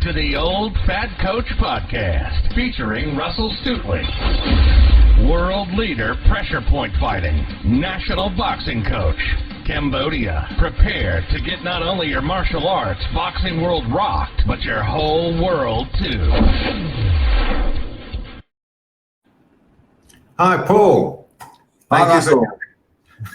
to the Old Fat Coach Podcast, featuring Russell Stutely, world leader pressure point fighting, national boxing coach, Cambodia, prepared to get not only your martial arts boxing world rocked, but your whole world too. Hi, Paul. Hi, Russell.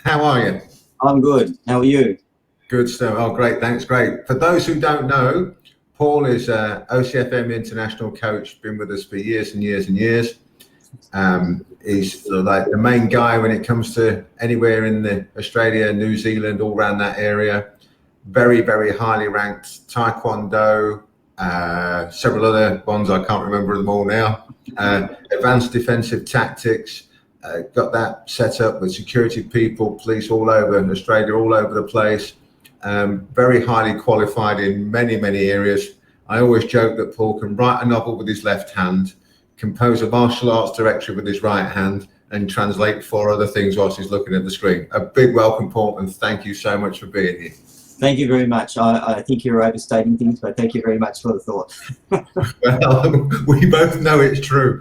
How are you? I'm good. How are you? Good stuff. Oh, great. Thanks. Great. For those who don't know, Paul is a OCFM international coach, been with us for years and years and years. He's like the main guy when it comes to anywhere in the Australia, New Zealand, all around that area. Very, very highly ranked Taekwondo, several other ones, I can't remember them all now. Advanced defensive tactics, got that set up with security people, police all over Australia, all over the place. Very highly qualified in many, many areas. I always joke that Paul can write a novel with his left hand, compose a martial arts directory with his right hand, and translate 4 other things whilst he's looking at the screen. A big welcome, Paul, and thank you so much for being here. Thank you very much. I think you're overstating things, but thank you very much for the thought. Well, we both know it's true.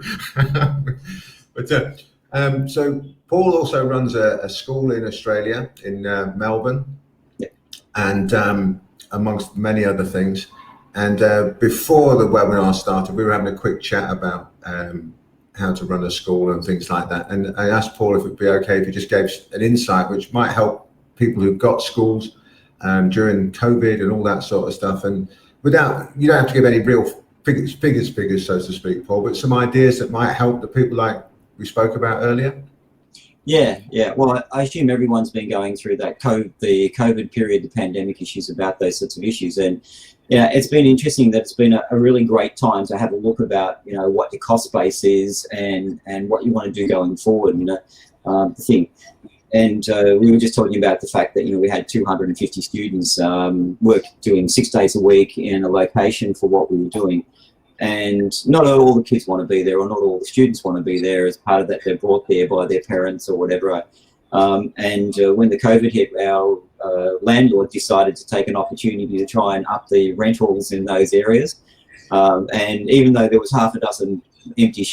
But so Paul also runs a school in Australia, in Melbourne, and amongst many other things. And before the webinar started, we were having a quick chat about how to run a school and things like that. And I asked Paul if it'd be okay if he just gave an insight which might help people who've got schools during COVID and all that sort of stuff. And without, you don't have to give any real figures, so to speak, Paul, but some ideas that might help the people like we spoke about earlier. Yeah. Well, I assume everyone's been going through that the COVID period, the pandemic issues about those sorts of issues. And yeah, it's been interesting that it's been a really great time to have a look about, what your cost base is and what you want to do going forward, the thing. And we were just talking about the fact that, we had 250 students doing 6 days a week in a location for what we were doing. And not all the kids want to be there, or not all the students want to be there. As part of that, they're brought there by their parents or whatever. When the COVID hit, our landlord decided to take an opportunity to try and up the rentals in those areas. And even though there was half a dozen empty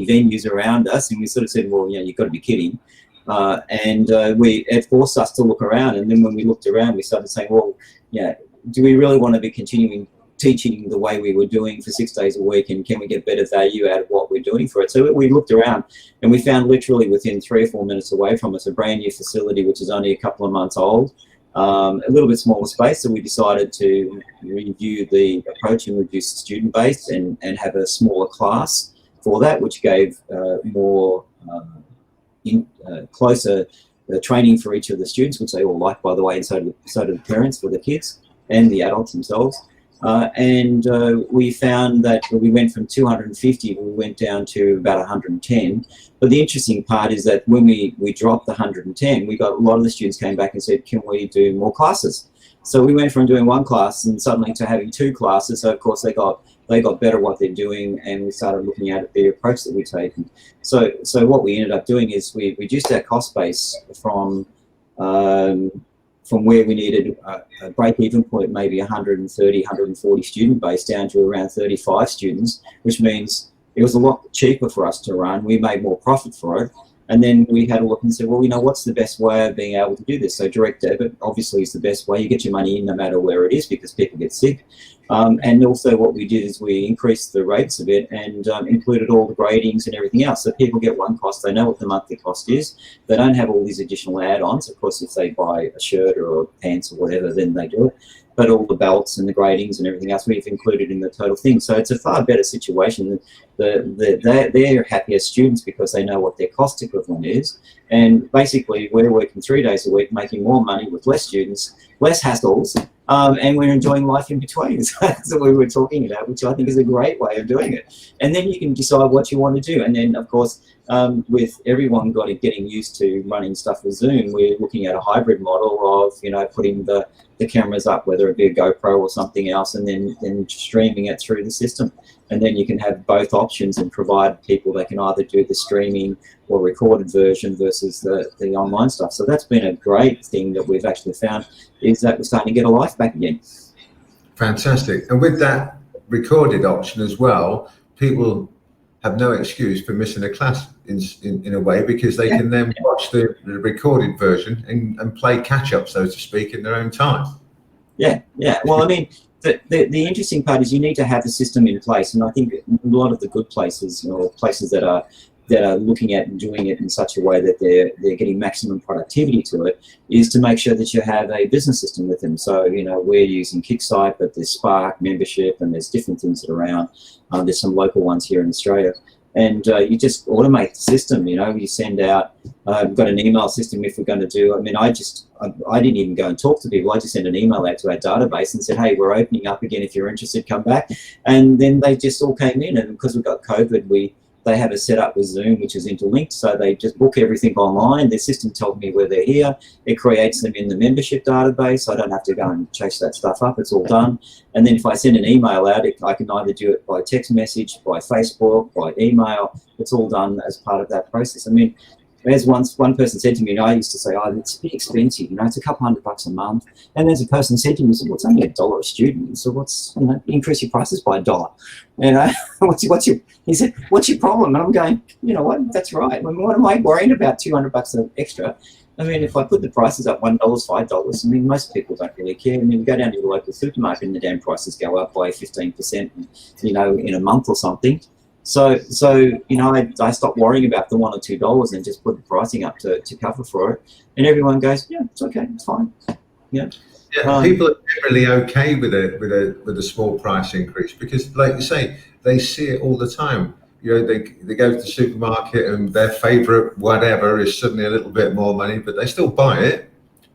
venues around us, and we sort of said, well, you've got to be kidding. It forced us to look around. And then when we looked around, we started saying, well, do we really want to be continuing teaching the way we were doing for 6 days a week, and can we get better value out of what we're doing for it? So we looked around and we found literally within 3 or 4 minutes away from us a brand new facility which is only a couple of months old, a little bit smaller space. So we decided to review the approach and reduce the student base and have a smaller class for that, which gave more closer training for each of the students, which they all like, by the way, and so do the parents for the kids and the adults themselves. We found that we went from 250, we went down to about 110. But the interesting part is that when we dropped the 110, we got a lot of the students came back and said, can we do more classes? So we went from doing 1 class and suddenly to having 2 classes. So of course they got better at what they're doing, and we started looking at the approach that we're taking. So what we ended up doing is we reduced our cost base from where we needed a break-even point, maybe 130, 140 student base, down to around 35 students, which means it was a lot cheaper for us to run. We made more profit for it. And then we had a look and said, well, what's the best way of being able to do this? So direct debit obviously is the best way. You get your money in no matter where it is, because people get sick. And also what we did is we increased the rates a bit and included all the gradings and everything else. So people get one cost, they know what the monthly cost is. They don't have all these additional add-ons. Of course, if they buy a shirt or pants or whatever, then they do it. But all the belts and the gradings and everything else we've included in the total thing. So it's a far better situation. They're happier students because they know what their cost equivalent is. And basically, we're working 3 days a week, making more money with less students, less hassles, and we're enjoying life in between. So that's what we were talking about, which I think is a great way of doing it. And then you can decide what you want to do. And then, of course, with everyone getting used to running stuff with Zoom, we're looking at a hybrid model of, putting the cameras up, whether it be a GoPro or something else, and then streaming it through the system. And then you can have both options and provide people that can either do the streaming or recorded version versus the online stuff. So that's been a great thing that we've actually found, is that we're starting to get a life back again. Fantastic. And with that recorded option as well, people have no excuse for missing a class in a way, because they can then watch the recorded version and play catch up, so to speak, in their own time. Yeah. Well, I mean, the interesting part is you need to have the system in place, and I think a lot of the good places, or places that are looking at and doing it in such a way that they're getting maximum productivity to it, is to make sure that you have a business system with them. So, we're using Kicksite, but there's Spark membership, and there's different things that are around. There's some local ones here in Australia. And you just automate the system, you send out, we've got an email system if we're going to do, I didn't even go and talk to people. I just sent an email out to our database and said, hey, we're opening up again. If you're interested, come back. And then they just all came in, and because we've got COVID, they have a set up with Zoom, which is interlinked. So they just book everything online. The system tells me where they're here. It creates them in the membership database. I don't have to go and chase that stuff up. It's all done. And then if I send an email out, I can either do it by text message, by Facebook, by email. It's all done as part of that process. As one person said to me, I used to say, it's a bit expensive, it's a couple $100 a month. And there's a person said to me, well, it's only $1 a student. So what's, increase your prices by $1. He said, what's your problem? And I'm going, you know what, that's right. What am I worrying about $200 extra? If I put the prices up $1, $5, most people don't really care. You go down to the local supermarket and the damn prices go up by 15%, in a month or something. So I stopped worrying about the $1 or $2 and just put the pricing up to cover for it. And everyone goes, yeah, it's okay, it's fine. Yeah. People are generally okay with a small price increase, because, like you say, they see it all the time. They go to the supermarket and their favourite whatever is suddenly a little bit more money, but they still buy it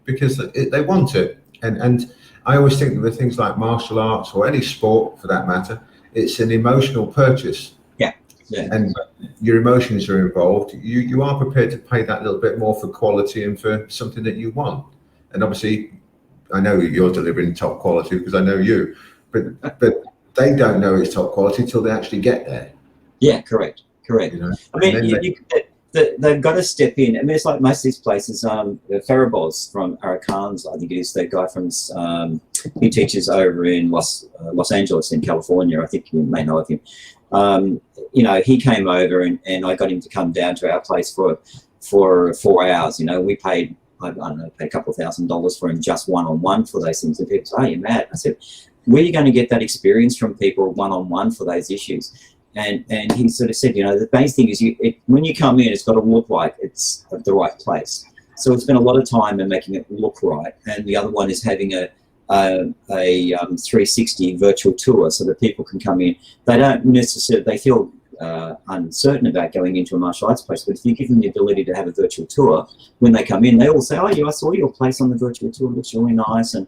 because they want it. And I always think with things like martial arts, or any sport for that matter, it's an emotional purchase. Yeah. And your emotions are involved. You are prepared to pay that little bit more for quality and for something that you want. And obviously, I know you're delivering top quality because I know you, but they don't know it's top quality until they actually get there. Yeah, correct. They've got to step in. It's like most of these places. Fariboz from Arakan's, I think, is the guy from. He teaches over in Los Angeles in California. I think you may know of him. He came over and I got him to come down to our place for 4 hours. We paid, I don't know, a couple of $1,000 for him just one-on-one for those things. And people say, oh, you're mad. I said, where are you going to get that experience from people one-on-one for those issues? And he sort of said, the main thing is when you come in, it's got to look like it's at the right place. So it's been a lot of time in making it look right. And the other one is having a 360 virtual tour, so that people can come in. They don't necessarily, they feel uncertain about going into a martial arts place, but if you give them the ability to have a virtual tour, when they come in, they all say, oh yeah, I saw your place on the virtual tour, it looks really nice, and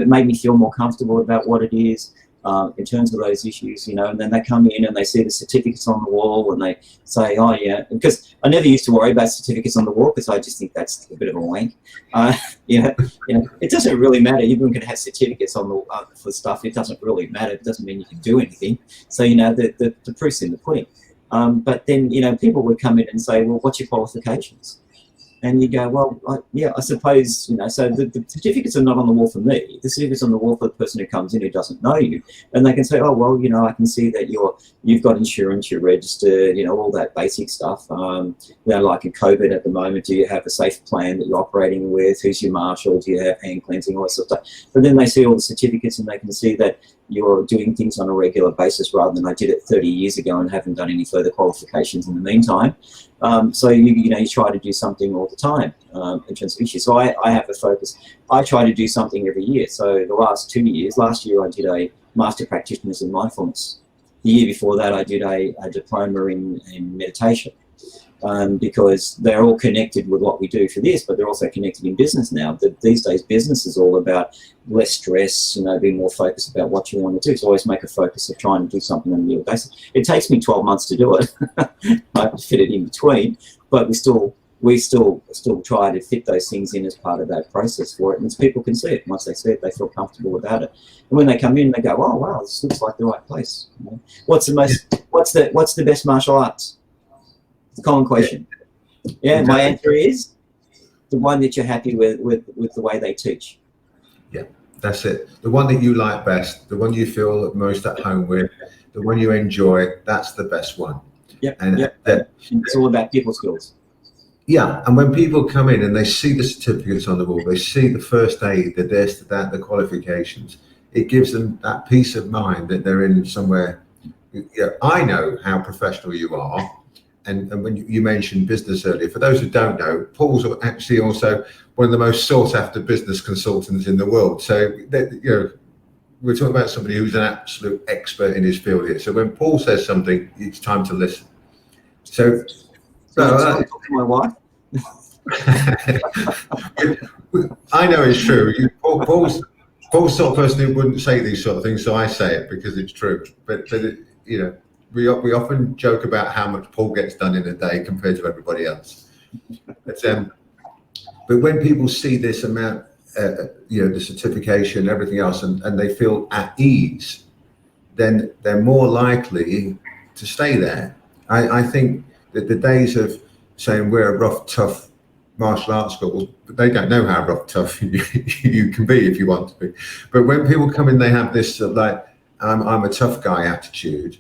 it made me feel more comfortable about what it is. In terms of those issues, and then they come in and they see the certificates on the wall and they say, oh yeah, because I never used to worry about certificates on the wall because I just think that's a bit of a wank. It doesn't really matter. Everyone can have certificates on the for stuff. It doesn't really matter. It doesn't mean you can do anything. So the proof's in the pudding. But then people would come in and say, well, what's your qualifications? And you go, well, I suppose, so the certificates are not on the wall for me. The certificate's on the wall for the person who comes in who doesn't know you. And they can say, oh, well, I can see that you've got insurance, you're registered, all that basic stuff. Like in COVID at the moment, do you have a safe plan that you're operating with? Who's your marshal? Do you have hand cleansing? All that sort of stuff. But then they see all the certificates and they can see that you're doing things on a regular basis rather than I did it 30 years ago and haven't done any further qualifications in the meantime. So you try to do something all the time in terms of issues. So I have a focus. I try to do something every year. So the last 2 years, last year I did a Master Practitioners in Mindfulness. The year before that I did a diploma in meditation. Because they're all connected with what we do for this, but they're also connected in business now. These days, business is all about less stress, being more focused about what you want to do. So always make a focus of trying to do something on a daily basis. It takes me 12 months to do it. I have to fit it in between, but we still try to fit those things in as part of that process for it. And people can see it. Once they see it, they feel comfortable about it. And when they come in, they go, "Oh wow, this looks like the right place." What's the best martial arts? It's a common question. Yeah, exactly. My answer is the one that you're happy with the way they teach. Yeah, That's it. The one that you like best, the one you feel most at home with, the one you enjoy, that's the best one. It's all about people skills. Yeah, and when people come in and they see the certificates on the wall, they see the first aid, the this, the that, the qualifications, it gives them that peace of mind that they're in somewhere. I know how professional you are, and when you mentioned business earlier, for those who don't know, Paul's actually also one of the most sought after business consultants in the world. So we're talking about somebody who's an absolute expert in his field here. So when Paul says something, it's time to listen. So talk to my wife. I know it's true. Paul's the sort of person who wouldn't say these sort of things, so I say it because it's true. But we often joke about how much Paul gets done in a day compared to everybody else. But when people see this amount, the certification, everything else, and they feel at ease, then they're more likely to stay there. I think that the days of saying we're a rough, tough martial arts school, but they don't know how rough, tough you can be if you want to be. But when people come in, they have this I'm a tough guy attitude.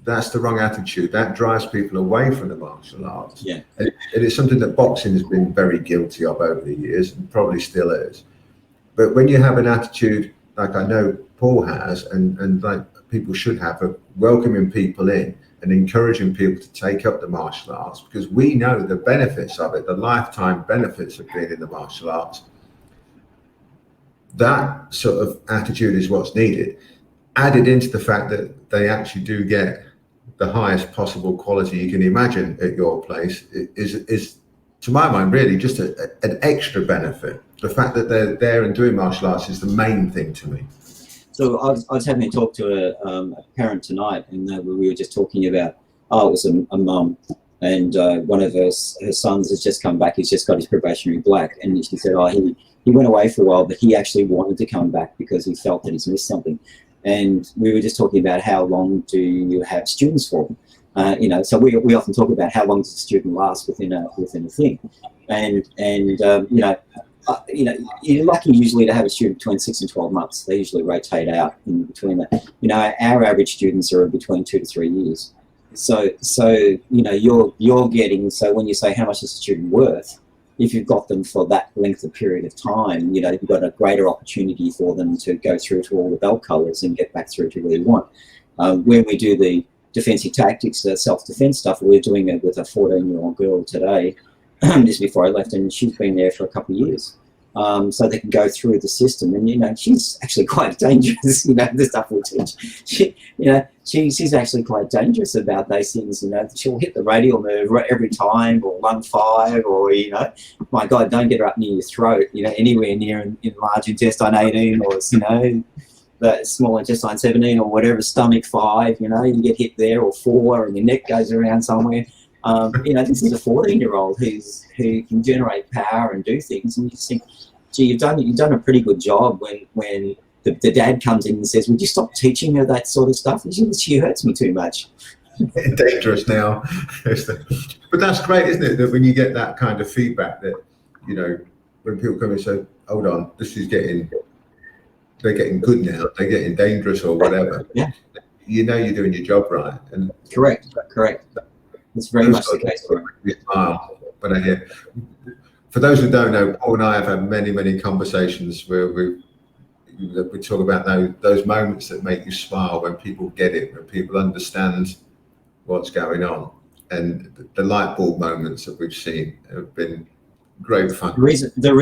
That's the wrong attitude. That drives people away from the martial arts. Yeah. And it's something that boxing has been very guilty of over the years and probably still is. But when you have an attitude like I know Paul has, and like people should have, of welcoming people in and encouraging people to take up the martial arts, because we know the benefits of it, the lifetime benefits of being in the martial arts. That sort of attitude is what's needed. Added into the fact that they actually do get the highest possible quality you can imagine at your place is to my mind, really just an extra benefit. The fact that they're there and doing martial arts is the main thing to me. So I was having a talk to a parent tonight, and we were just talking about, it was a mum, and one of her sons has just come back. He's just got his probationary black, and she said, he went away for a while, but he actually wanted to come back because he felt that he's missed something. And we were just talking about how long do you have students for? So we often talk about how long does a student last within a thing, and you're lucky usually to have a student between 6 and 12 months. They usually rotate out in between that. Our average students are between 2 to 3 years. So you're getting, so when you say how much is a student worth, if you've got them for that length of period of time, you've got a greater opportunity for them to go through to all the belt colours and get back through to where you want. When we do the defensive tactics, the self-defense stuff, we're doing it with a 14-year-old girl today, just before I left, and she's been there for a couple of years. So they can go through the system, and she's actually quite dangerous. The stuff we teach. She's actually quite dangerous about those things. She'll hit the radial nerve every time, or lung 5, or my God, don't get her up near your throat. Anywhere near in large intestine 18, or the small intestine 17, or whatever, stomach 5. You get hit there, or 4, and your neck goes around somewhere. This is a 14-year-old who can generate power and do things, and you just think, gee, you've done a pretty good job when the dad comes in and says, would you stop teaching her that sort of stuff? And she hurts me too much. Dangerous now. But that's great, isn't it, that when you get that kind of feedback that, when people come and say, hold on, they're getting good now, they're getting dangerous or whatever. Yeah. You're doing your job right. And Correct. It's very much the case for me. But I hear, for those who don't know, Paul and I have had many, many conversations where we talk about those moments that make you smile, when people get it, when people understand what's going on. And the light bulb moments that we've seen have been great fun. The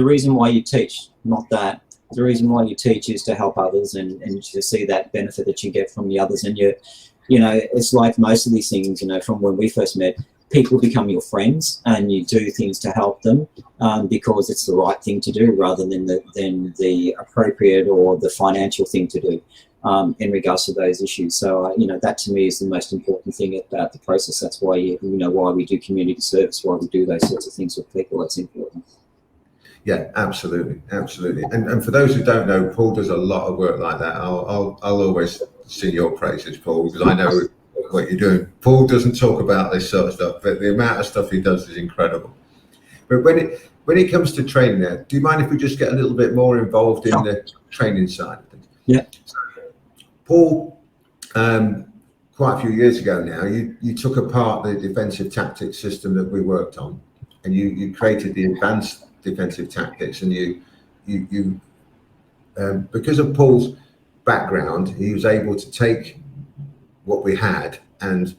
reason why you teach, not that. The reason why you teach is to help others and to see that benefit that you get from the others. And it's like most of these things, from when we first met, people become your friends and you do things to help them because it's the right thing to do, rather than the appropriate or the financial thing to do in regards to those issues. So, that to me is the most important thing about the process. That's why, why we do community service, why we do those sorts of things with people. That's important. Yeah, absolutely. And for those who don't know, Paul does a lot of work like that. I'll always sing your praises, Paul, because I know what you're doing. Paul doesn't talk about this sort of stuff, but the amount of stuff he does is incredible. But when it comes to training there, do you mind if we just get a little bit more involved in the training side of things? Yeah. So, Paul, quite a few years ago now, you took apart the defensive tactics system that we worked on, and you created the advanced defensive tactics, and you because of Paul's background, he was able to take what we had and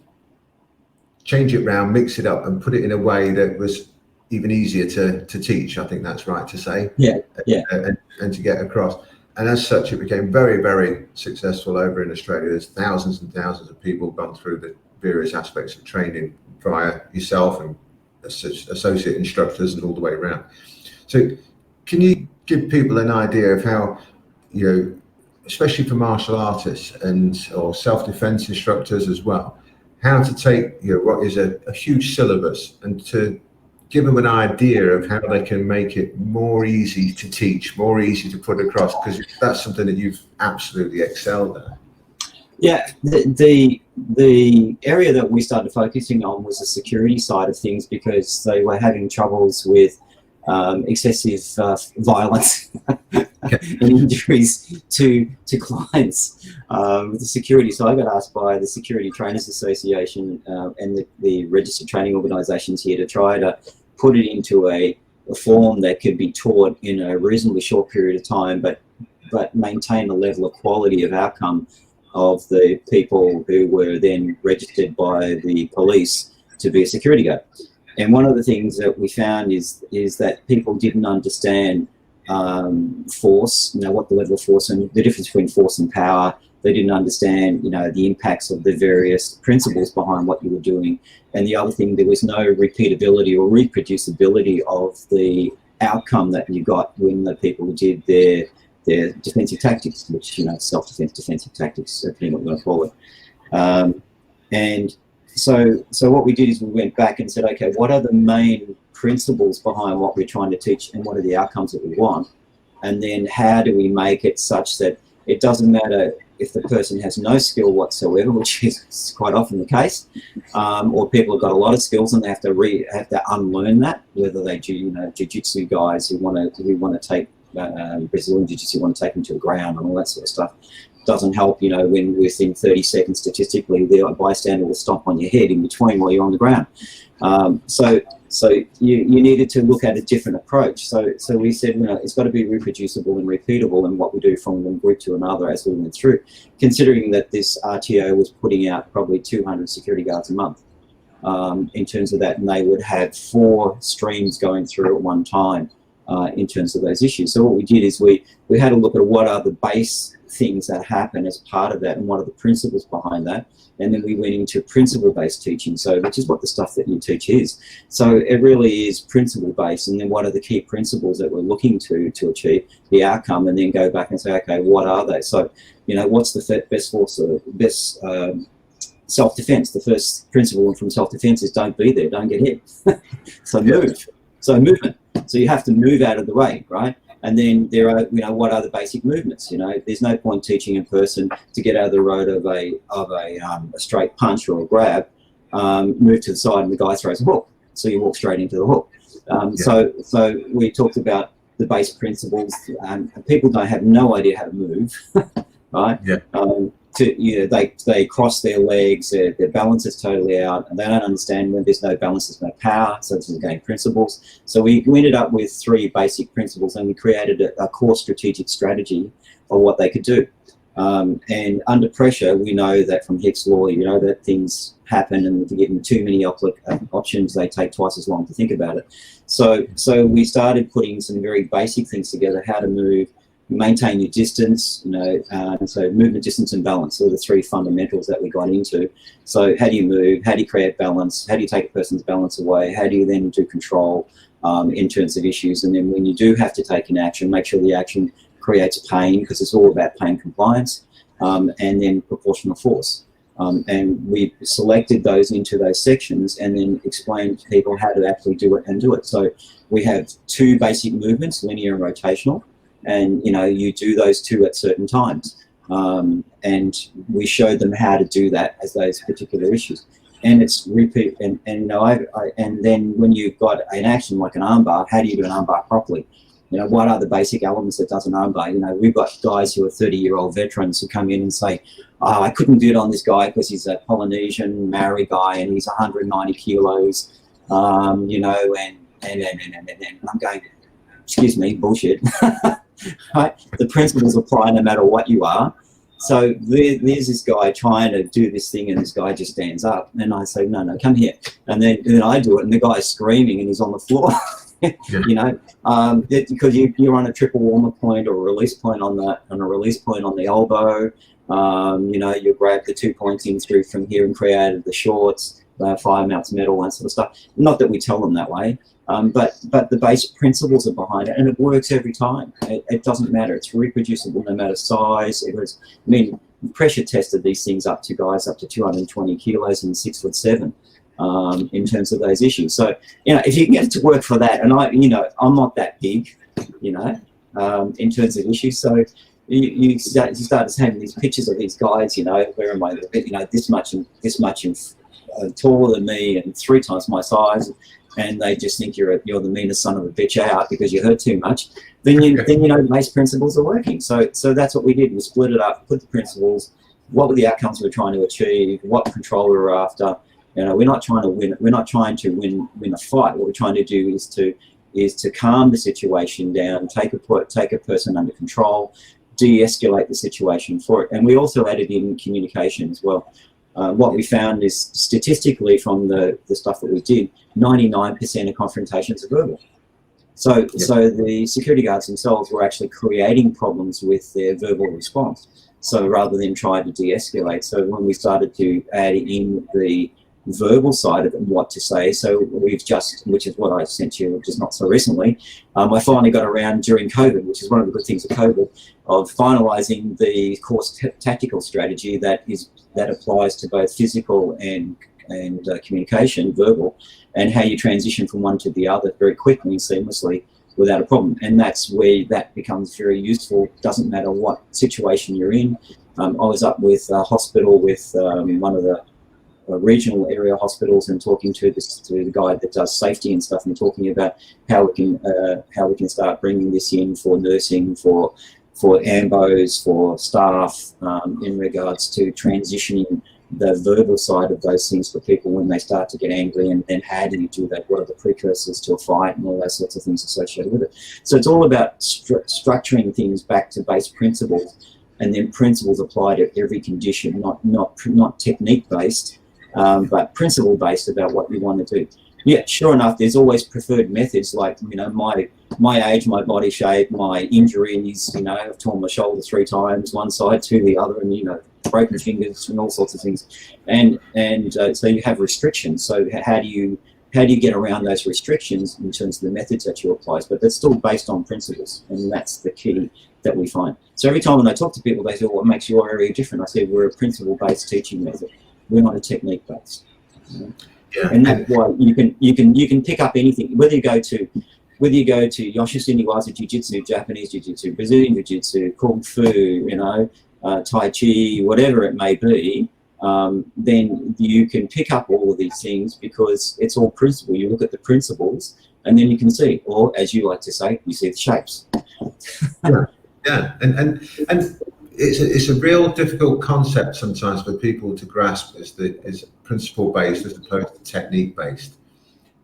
change it around, mix it up, and put it in a way that was even easier to teach. I think that's right to say. Yeah. And to get across. And as such, it became very, very successful over in Australia. There's thousands and thousands of people gone through the various aspects of training via yourself and associate instructors and all the way around. So can you give people an idea of how, especially for martial artists or self-defense instructors as well, how to take what is a huge syllabus and to give them an idea of how they can make it more easy to teach, more easy to put across, because that's something that you've absolutely excelled at. Yeah, the area that we started focusing on was the security side of things, because they were having troubles with excessive violence and injuries to clients with the security. So I got asked by the Security Trainers Association and the registered training organisations here to try to put it into a form that could be taught in a reasonably short period of time, but maintain a level of quality of outcome of the people who were then registered by the police to be a security guard. And one of the things that we found is that people didn't understand force, what the level of force and the difference between force and power. They didn't understand, the impacts of the various principles behind what you were doing. And the other thing, there was no repeatability or reproducibility of the outcome that you got when the people did their defensive tactics, which, self-defense, defensive tactics, depending on what you want to call it. And so what we did is we went back and said, okay, what are the main principles behind what we're trying to teach and what are the outcomes that we want? And then how do we make it such that it doesn't matter if the person has no skill whatsoever, which is quite often the case, or people have got a lot of skills and they have to unlearn that, whether they do, jiu-jitsu guys who want to take Brazilian jiu-jitsu, want to take them to the ground and all that sort of stuff. Doesn't help, when within 30 seconds statistically the bystander will stomp on your head in between while you're on the ground. So you needed to look at a different approach. So we said, it's got to be reproducible and repeatable in what we do from one group to another as we went through, considering that this RTO was putting out probably 200 security guards a month in terms of that, and they would have 4 streams going through at one time in terms of those issues. So what we did is we had a look at what are the base things that happen as part of that and what are the principles behind that, and then we went into principle-based teaching, which is what the stuff that you teach is. So it really is principle-based, and then what are the key principles that we're looking to achieve the outcome, and then go back and say, okay, what are they? So what's the best force or best self-defense? The first principle from self-defense is don't be there, don't get hit. So move. So movement. So you have to move out of the way, right? And then there are, what are the basic movements? There's no point teaching a person to get out of the road of a straight punch or a grab, move to the side and the guy throws a hook. So you walk straight into the hook. So we talked about the base principles. People have no idea how to move, right? Yeah. They cross their legs, their balance is totally out, and they don't understand when there's no balance, there's no power, so this is again principles. So we ended up with 3 basic principles, and we created a core strategic strategy of what they could do. And under pressure, we know that from Hicks' law, that things happen, and if you give them too many options, they take twice as long to think about it. So we started putting some very basic things together: how to move, maintain your distance, so movement, distance and balance are the 3 fundamentals that we got into. So how do you move? How do you create balance? How do you take a person's balance away? How do you then do control in terms of issues? And then when you do have to take an action, make sure the action creates pain, because it's all about pain compliance, and then proportional force. And we selected those into those sections and then explained to people how to actually do it and do it. So we have 2 basic movements, linear and rotational. And you do those 2 at certain times, and we showed them how to do that as those particular issues. and it's repeat. And and then when you've got an action like an armbar, how do you do an armbar properly? You know, what are the basic elements that does an armbar? You know, we've got guys who are 30-year-old veterans who come in and say, oh, I couldn't do it on this guy because he's a Polynesian Maori guy and he's 190 kilos, you know, and I'm going, excuse me, bullshit. Right? The principles apply no matter what you are. So there's this guy trying to do this thing, and this guy just stands up, and I say, no, come here. And then I do it, and the guy's screaming, and he's on the floor. You know, because you're on a triple warmer point or a release point on the elbow. You know, you grab the 2 points in through from here and created the shorts, fire mounts metal, that sort of stuff. Not that we tell them that way. But the basic principles are behind it, and it works every time. It doesn't matter. It's reproducible no matter size. We pressure tested these things up to guys up to 220 kilos and 6'7", in terms of those issues. So, you know, if you can get it to work for that, and I'm not that big, you know, in terms of issues. So you start having these pictures of these guys, you know, where am I, you know, this much taller than me and 3 times my size. And they just think you're the meanest son of a bitch out because you hurt too much, then you know the base principles are working. So that's what we did. We split it up, put the principles, what were the outcomes we're trying to achieve, what control we were after. You know, we're not trying to win. We're not trying to win a fight. What we're trying to do is to calm the situation down, take a person under control, de-escalate the situation for it. And we also added in communication as well. What we found is statistically from the stuff that we did, 99% of confrontations are verbal. So the security guards themselves were actually creating problems with their verbal response. So rather than try to de-escalate, so when we started to add in the verbal side of it and what to say, so we've just, which is what I sent you, which is not so recently, I finally got around during COVID, which is one of the good things of COVID, of finalising the course tactical strategy that applies to both physical and communication, verbal, and how you transition from one to the other very quickly and seamlessly without a problem. And that's where that becomes very useful. Doesn't matter what situation you're in. I was up with a hospital with one of the regional area hospitals and talking to the guy that does safety and stuff, and talking about how we can start bringing this in for nursing, for AMBOs, for staff, in regards to transitioning the verbal side of those things for people when they start to get angry, and then how do you do that? What are the precursors to a fight and all those sorts of things associated with it? So it's all about structuring things back to base principles, and then principles apply to every condition, not technique based, but principle based about what you want to do. Yeah, sure enough, there's always preferred methods, like, you know, my age, my body shape, my injuries, you know, I've torn my shoulder 3 times, one side to the other, and, you know, broken fingers and all sorts of things. And so you have restrictions. So how do you get around those restrictions in terms of the methods that you apply? But that's still based on principles, and that's the key that we find. So every time when I talk to people, they say, what makes your area different? I say, we're a principle-based teaching method. We're not a technique-based. You know? Yeah. And that's why you can pick up anything, whether you go to Yoshitsune Waza Jiu-Jitsu, Japanese Jiu-Jitsu, Brazilian Jiu-Jitsu, Kung Fu, you know, Tai Chi, whatever it may be, then you can pick up all of these things because it's all principle. You look at the principles and then you can see, or as you like to say, you see the shapes. Yeah, and it's a real difficult concept sometimes for people to grasp as principle based as opposed to technique based,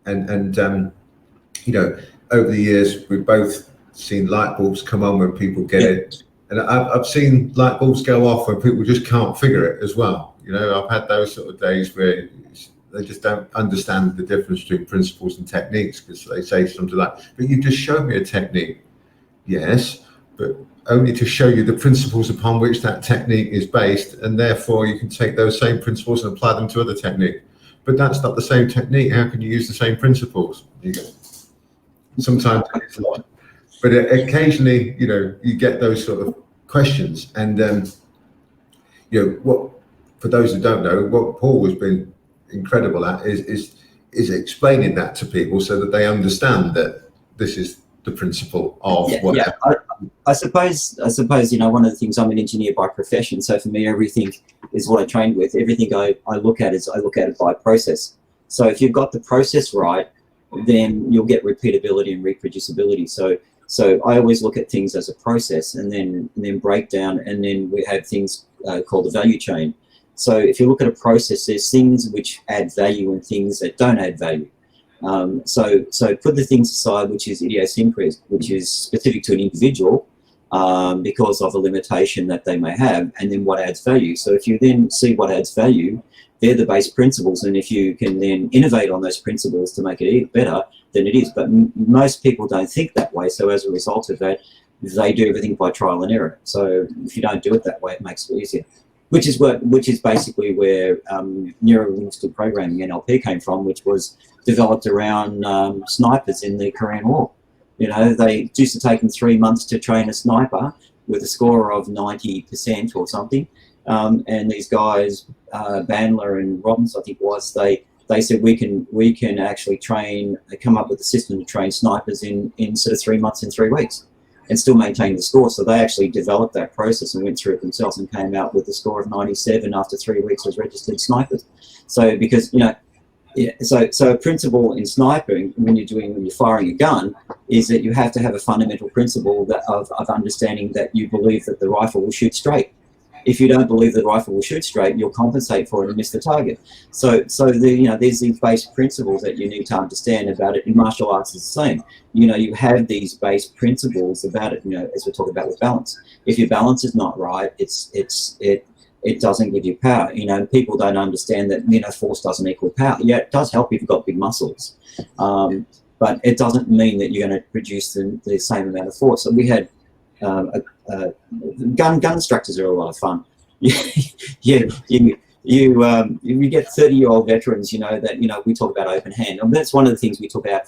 and you know, over the years we've both seen light bulbs come on when people get it, and I've seen light bulbs go off when people just can't figure it as well. You know, I've had those sort of days where they just don't understand the difference between principles and techniques, because they say something like, but you just showed me a technique. Yes, but only to show you the principles upon which that technique is based, and therefore you can take those same principles and apply them to other technique. But that's not the same technique. How can you use the same principles? Sometimes it's not. But occasionally, you know, you get those sort of questions, and you know, what, for those who don't know, what Paul has been incredible at is explaining that to people so that they understand that this is the principle of whatever. Yeah, I suppose, one of the things, I'm an engineer by profession. So for me, everything is what I trained with. Everything I look at it by process. So if you've got the process right, then you'll get repeatability and reproducibility. So I always look at things as a process, and then break down, and then we have things called the value chain. So if you look at a process, there's things which add value and things that don't add value. So put the things aside which is idiosyncratic, which is specific to an individual because of a limitation that they may have, and then what adds value. So if you then see what adds value, they're the base principles, and if you can then innovate on those principles to make it better, then it is. But most people don't think that way, so as a result of that, they do everything by trial and error. So if you don't do it that way, it makes it easier. Which is basically where neuro-linguistic programming, NLP, came from, which was developed around snipers in the Korean War. They used to take them 3 months to train a sniper with a score of 90% or something. And these guys, Bandler and Robbins, I think was, they said we can actually come up with a system to train snipers in sort of 3 months and 3 weeks, and still maintain the score. So they actually developed that process and went through it themselves and came out with a score of 97 after 3 weeks as registered snipers. So because so a principle in sniping when you're firing a gun is that you have to have a fundamental principle of understanding that you believe that the rifle will shoot straight. If you don't believe the rifle will shoot straight, you'll compensate for it and miss the target. So there's these basic principles that you need to understand about it. In martial arts, it's the same. You have these base principles about it. As we're talking about with balance. If your balance is not right, it doesn't give you power. People don't understand that force doesn't equal power. Yeah, it does help if you've got big muscles, but it doesn't mean that you're going to produce the same amount of force. So we had. Gun instructors are a lot of fun. You get 30-year-old veterans, that we talk about open hand. And that's one of the things we talk about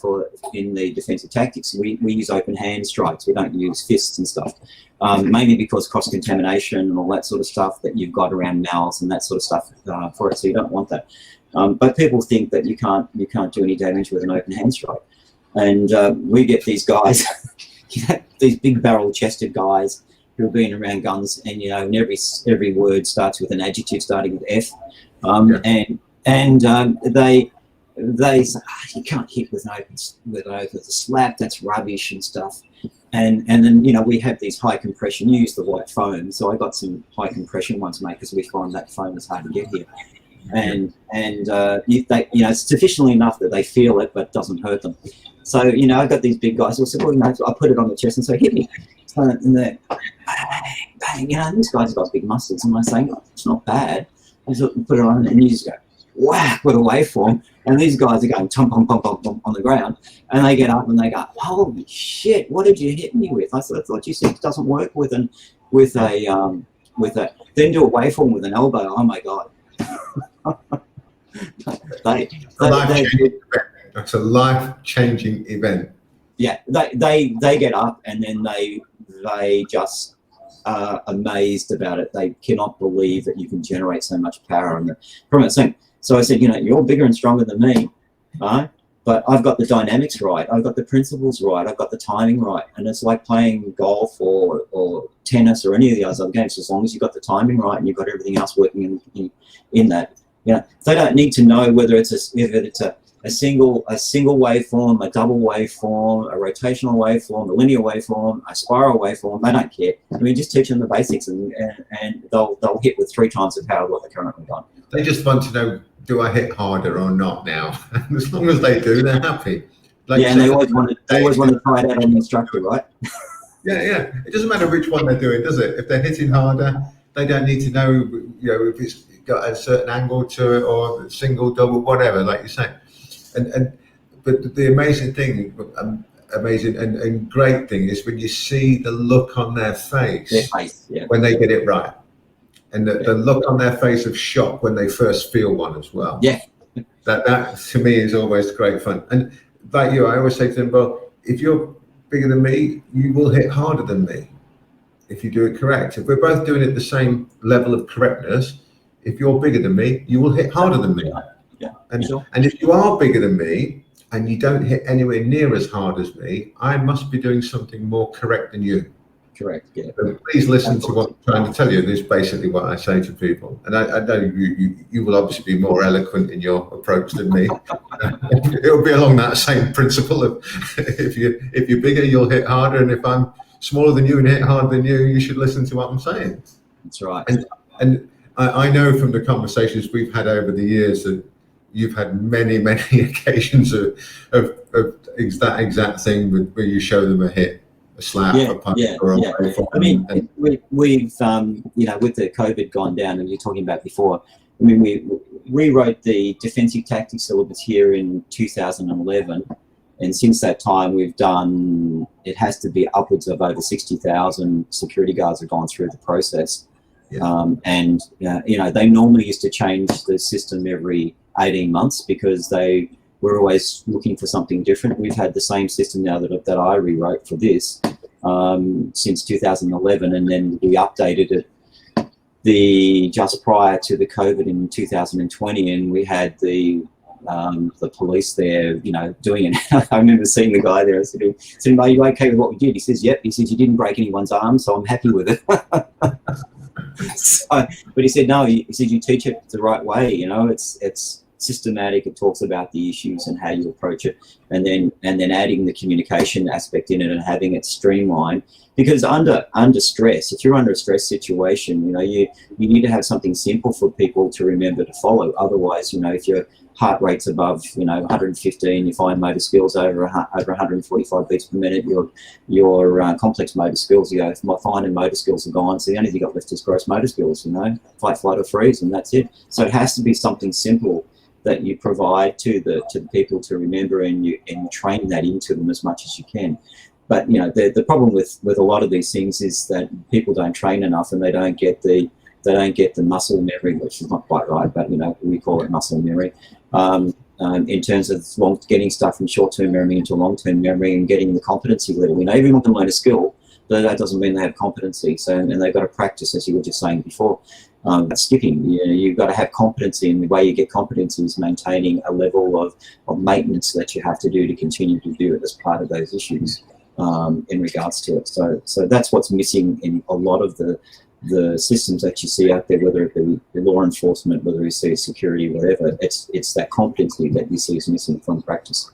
in the defensive tactics. We use open hand strikes. We don't use fists and stuff, mainly because cross-contamination and all that sort of stuff that you've got around mouths and that sort of stuff for it. So you don't want that. But people think that you can't do any damage with an open hand strike, and we get these guys. These big barrel-chested guys who have been around guns, and and every word starts with an adjective starting with F, and they say you can't hit with a slap, that's rubbish and stuff, and then we have these high compression. You use the white foam, so I got some high compression ones made because we find that foam is hard to get here, and it's sufficiently enough that they feel it but doesn't hurt them. So, I've got these big guys. So, I put it on the chest and say, hit me. So, and they're bang, this guy's got big muscles. And I say, it's not bad. I just put it on and you just go whack with a waveform. And these guys are going tum, pum, pum, pum, pum on the ground. And they get up and they go, holy shit, what did you hit me with? I thought you said it doesn't work with a, then do a waveform with an elbow. Oh my God. It's a life-changing event. Yeah, they get up and then they just are amazed about it. They cannot believe that you can generate so much power from it. So I said, you're bigger and stronger than me, right? But I've got the dynamics right. I've got the principles right. I've got the timing right. And it's like playing golf or tennis or any of the other games. As long as you've got the timing right and you've got everything else working in that, they don't need to know whether it's a single waveform, a double waveform, a rotational waveform, a linear waveform, a spiral waveform. They don't care. Just teach them the basics, and they'll hit with 3 times the power of what they're currently done. They just want to know, do I hit harder or not now? As long as they do, they're happy. And they always want to try it out on the instructor, right? Yeah. It doesn't matter which one they're doing, does it? If they're hitting harder, they don't need to know, if it's got a certain angle to it or single, double, whatever, like you say. But the amazing thing, and great thing is when you see the look on their face when they get it right, and the look on their face of shock when they first feel one as well. Yeah, that to me is always great fun. And like you, I always say to them, well, if you're bigger than me, you will hit harder than me if you do it correct. If we're both doing it the same level of correctness, if you're bigger than me, you will hit harder than me. Yeah, and if you are bigger than me and you don't hit anywhere near as hard as me, I must be doing something more correct than you. Correct. Yeah. So please listen to what I'm trying to tell you. This is basically what I say to people, and I know you will obviously be more eloquent in your approach than me. It'll be along that same principle of if you're bigger, you'll hit harder, and if I'm smaller than you and hit harder than you should listen to what I'm saying. That's right. And I know from the conversations we've had over the years that you've had many occasions of that exact thing where you show them a hit. A slap, a punch, or a I mean, we've with the COVID gone down, and you're talking about before. I mean, we rewrote the defensive tactics syllabus here in 2011, and since that time, we've done. It has to be upwards of over 60,000 security guards have gone through the process, and they normally used to change the system every 18 months because we're always looking for something different. We've had the same system now that I rewrote for this since 2011, and then we updated it just prior to the COVID in 2020, and we had the police there, doing it. I remember seeing the guy there. I said, "Are you okay with what we did?" He says, "Yep." He says, "You didn't break anyone's arm, so I'm happy with it." But he said, "No." He said, "You teach it the right way. It's systematic. It talks about the issues and how you approach it, and then adding the communication aspect in it and having it streamlined. Because under stress, if you're under a stress situation, you need to have something simple for people to remember to follow. Otherwise, if your heart rate's above 115, you find motor skills over 145 beats per minute. Your complex motor skills, my fine and motor skills are gone. So the only thing you got left is gross motor skills. Fight, flight, or freeze, and that's it. So it has to be something simple that you provide to the people to remember, and you train that into them as much as you can. But the problem with a lot of these things is that people don't train enough, and they don't get the muscle memory, which is not quite right, but we call it muscle memory. In terms of getting stuff from short-term memory into long-term memory and getting the competency level. Everyone can learn a skill, but that doesn't mean they have competency. So, and they've got to practice, as you were just saying before. Skipping, you've got to have competency, and the way you get competency is maintaining a level of maintenance that you have to do to continue to do it as part of those issues in regards to it. So that's what's missing in a lot of the systems that you see out there, whether it be law enforcement, whether you see security, whatever. It's that competency that you see is missing from practice.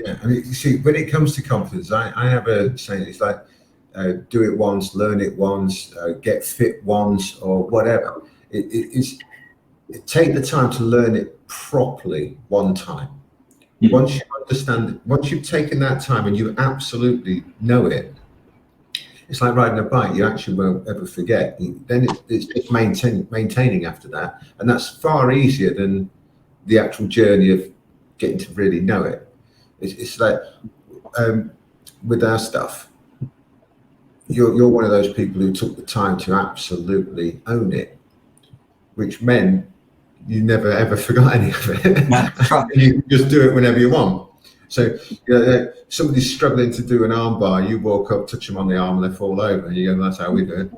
Yeah, I mean, you see, when it comes to competence, I have a saying. It's like, do it once, learn it once, get fit once, or whatever. Take the time to learn it properly one time. Mm-hmm. Once you understand it, once you've taken that time and you absolutely know it, it's like riding a bike. You actually won't ever forget. Then it's just maintaining after that, and that's far easier than the actual journey of getting to really know it. It's like with our stuff. You're one of those people who took the time to absolutely own it, which meant you never ever forgot any of it. You just do it whenever you want. So somebody's struggling to do an arm bar, you walk up, touch them on the arm, and they fall over, and you go, "That's how we do it."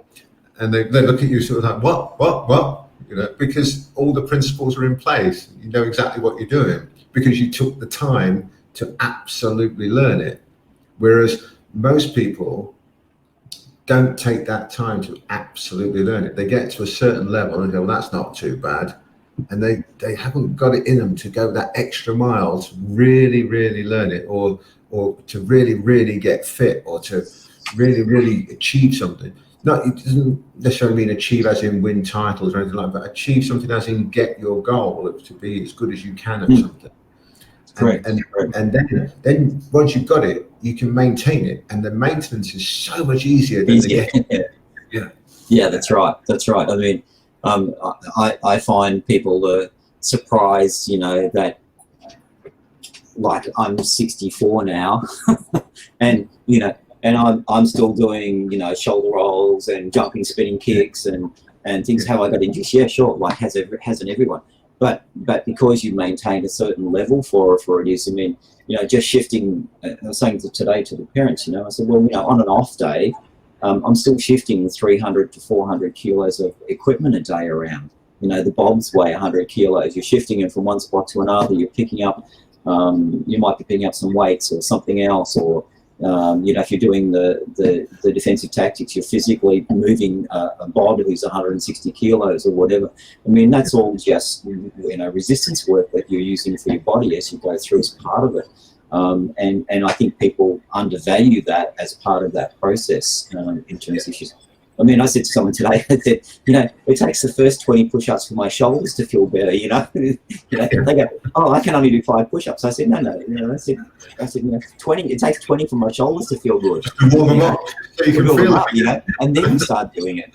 And they look at you sort of like, what? Because all the principles are in place. You know exactly what you're doing because you took the time to absolutely learn it. Whereas most people don't take that time to absolutely learn it. They get to a certain level and go, "Well, that's not too bad." And they haven't got it in them to go that extra mile to really, really learn it, or to really, really get fit, or to really, really achieve something. It doesn't necessarily mean achieve as in win titles or anything like that, but achieve something as in get your goal to be as good as you can at something. Correct. And then once you've got it, you can maintain it, and the maintenance is so much easier than the getting it. Yeah, that's right. I mean, I find people are surprised, that like I'm 64 now, and I'm still doing shoulder rolls and jumping, spinning kicks and things. How I got injured? Yeah, sure. Like hasn't everyone? But because you maintain a certain level for it is, I mean, just shifting. I was saying today to the parents, I said, well, on an off day, I'm still shifting 300 to 400 kilos of equipment a day around. The bobs weigh 100 kilos. You're shifting it from one spot to another. You're picking up, you might be picking up some weights or something else, or if you're doing the defensive tactics, you're physically moving a bod who's 160 kilos or whatever. I mean, that's all just, resistance work that you're using for your body as you go through as part of it. And I think people undervalue that as part of that process in terms of issues. I mean, I said to someone today, I said, it takes the first 20 push-ups for my shoulders to feel better, They go, oh, I can only do 5 push-ups. I said, no. I said, 20, it takes 20 for my shoulders to feel good. Warm them up, so you can feel it. And then you start doing it,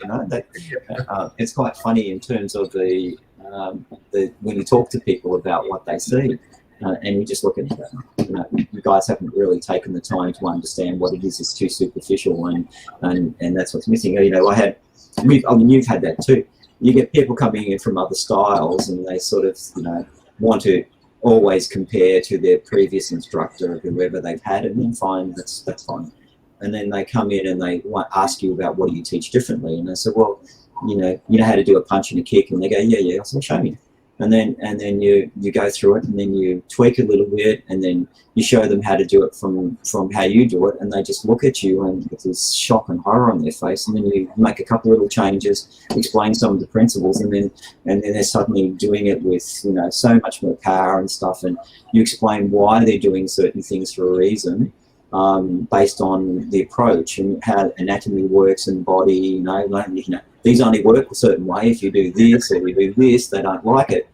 it's quite funny in terms of the when you talk to people about what they see. And you just look at that. You guys haven't really taken the time to understand what it is. It's too superficial, and that's what's missing. You've had that too. You get people coming in from other styles, and they sort of, want to always compare to their previous instructor or whoever they've had, and then fine, that's fine. And then they come in and they ask you about what do you teach differently, and they say, well, you know how to do a punch and a kick, and they go, yeah. I said, show me. And then you go through it, and then you tweak a little bit, and then you show them how to do it from how you do it, and they just look at you and with this shock and horror on their face, and then you make a couple little changes, explain some of the principles, and then they're suddenly doing it with so much more power and stuff, and you explain why they're doing certain things for a reason, based on the approach and how anatomy works and body. These only work a certain way. If you do this or you do this, they don't like it.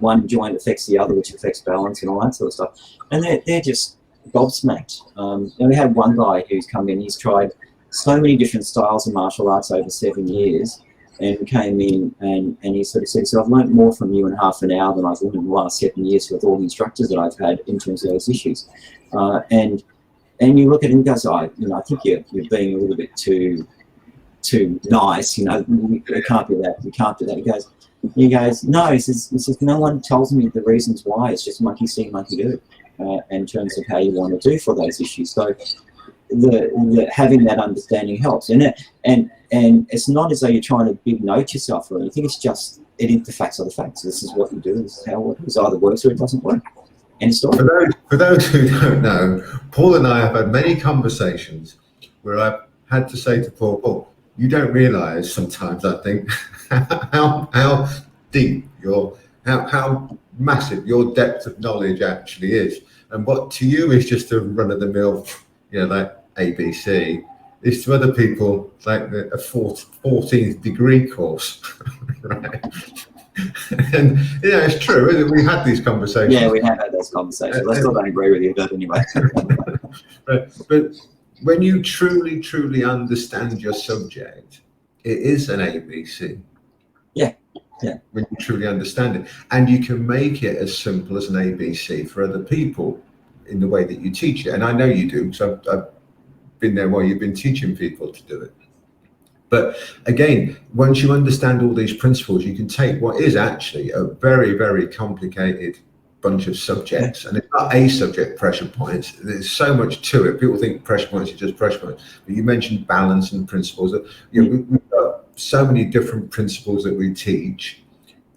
One joint affects the other, which affects balance and all that sort of stuff. And they're just gobsmacked. And we had one guy who's come in, he's tried so many different styles of martial arts over 7 years, and came in and he sort of said, so I've learned more from you in half an hour than I've learned in the last 7 years with all the instructors that I've had in terms of those issues. And you look at him and goes, I think you're being a little bit too nice, it can't be that, you can't do that. He goes, no, he says, no one tells me the reasons why. It's just monkey see, monkey do, in terms of how you want to do for those issues. So the having that understanding helps. And it's not as though you're trying to big note yourself or anything. It's just, the facts are the facts. This is what you do. This is how it either works or it doesn't work. End story. For those who don't know, Paul and I have had many conversations where I've had to say to Paul, you don't realise sometimes, I think, how deep how massive your depth of knowledge actually is, and what to you is just a run-of-the-mill, like ABC, is to other people like a 14th degree course, right? And it's true, isn't it? We had these conversations. Yeah, we have had those conversations. I still don't agree with you, but anyway. But when you truly understand your subject, it is an ABC. Yeah. When you truly understand it, and you can make it as simple as an ABC for other people in the way that you teach it. And I know you do, because I've been there while you've been teaching people to do it. But again, once you understand all these principles, you can take what is actually a very, very complicated bunch of subjects, and it's not a subject, pressure points. There's so much to it. People think pressure points are just pressure points, but you mentioned balance and principles. We've got so many different principles that we teach,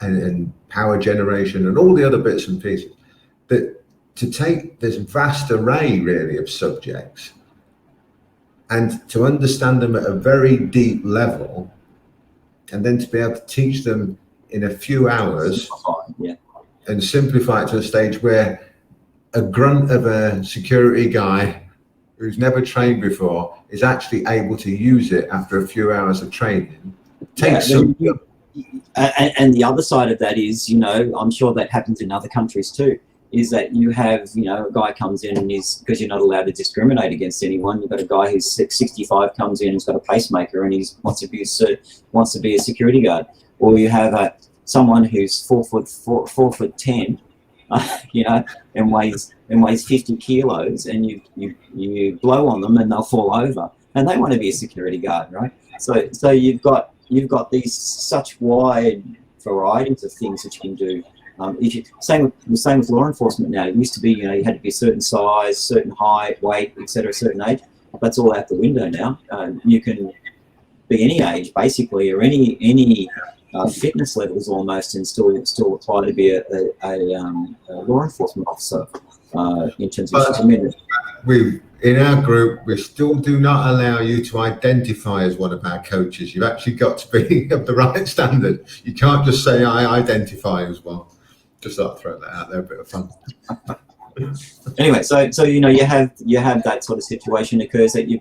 and power generation and all the other bits and pieces, that to take this vast array really of subjects and to understand them at a very deep level, and then to be able to teach them in a few hours. Yeah. And simplify it to a stage where a grunt of a security guy who's never trained before is actually able to use it after a few hours of training. And the other side of that is, I'm sure that happens in other countries too, is that you have, a guy comes in and because you're not allowed to discriminate against anyone. You've got a guy who's 65 comes in and he's got a pacemaker and he wants to be a security guard. Or you have someone who's 4'10", and weighs 50 kilos, and you blow on them and they'll fall over, and they want to be a security guard, right? So you've got these such wide varieties of things that you can do. Same with law enforcement now. It used to be, you had to be a certain size, certain height, weight, etc., a certain age. That's all out the window now. You can be any age basically, or any fitness levels almost, and still apply to be a law enforcement officer in terms of in our group, we still do not allow you to identify as one of our coaches. You've actually got to be of the right standard. You can't just say I identify as one. Just thought I'd throw that out there, a bit of fun. Anyway, so you have that sort of situation occurs that you've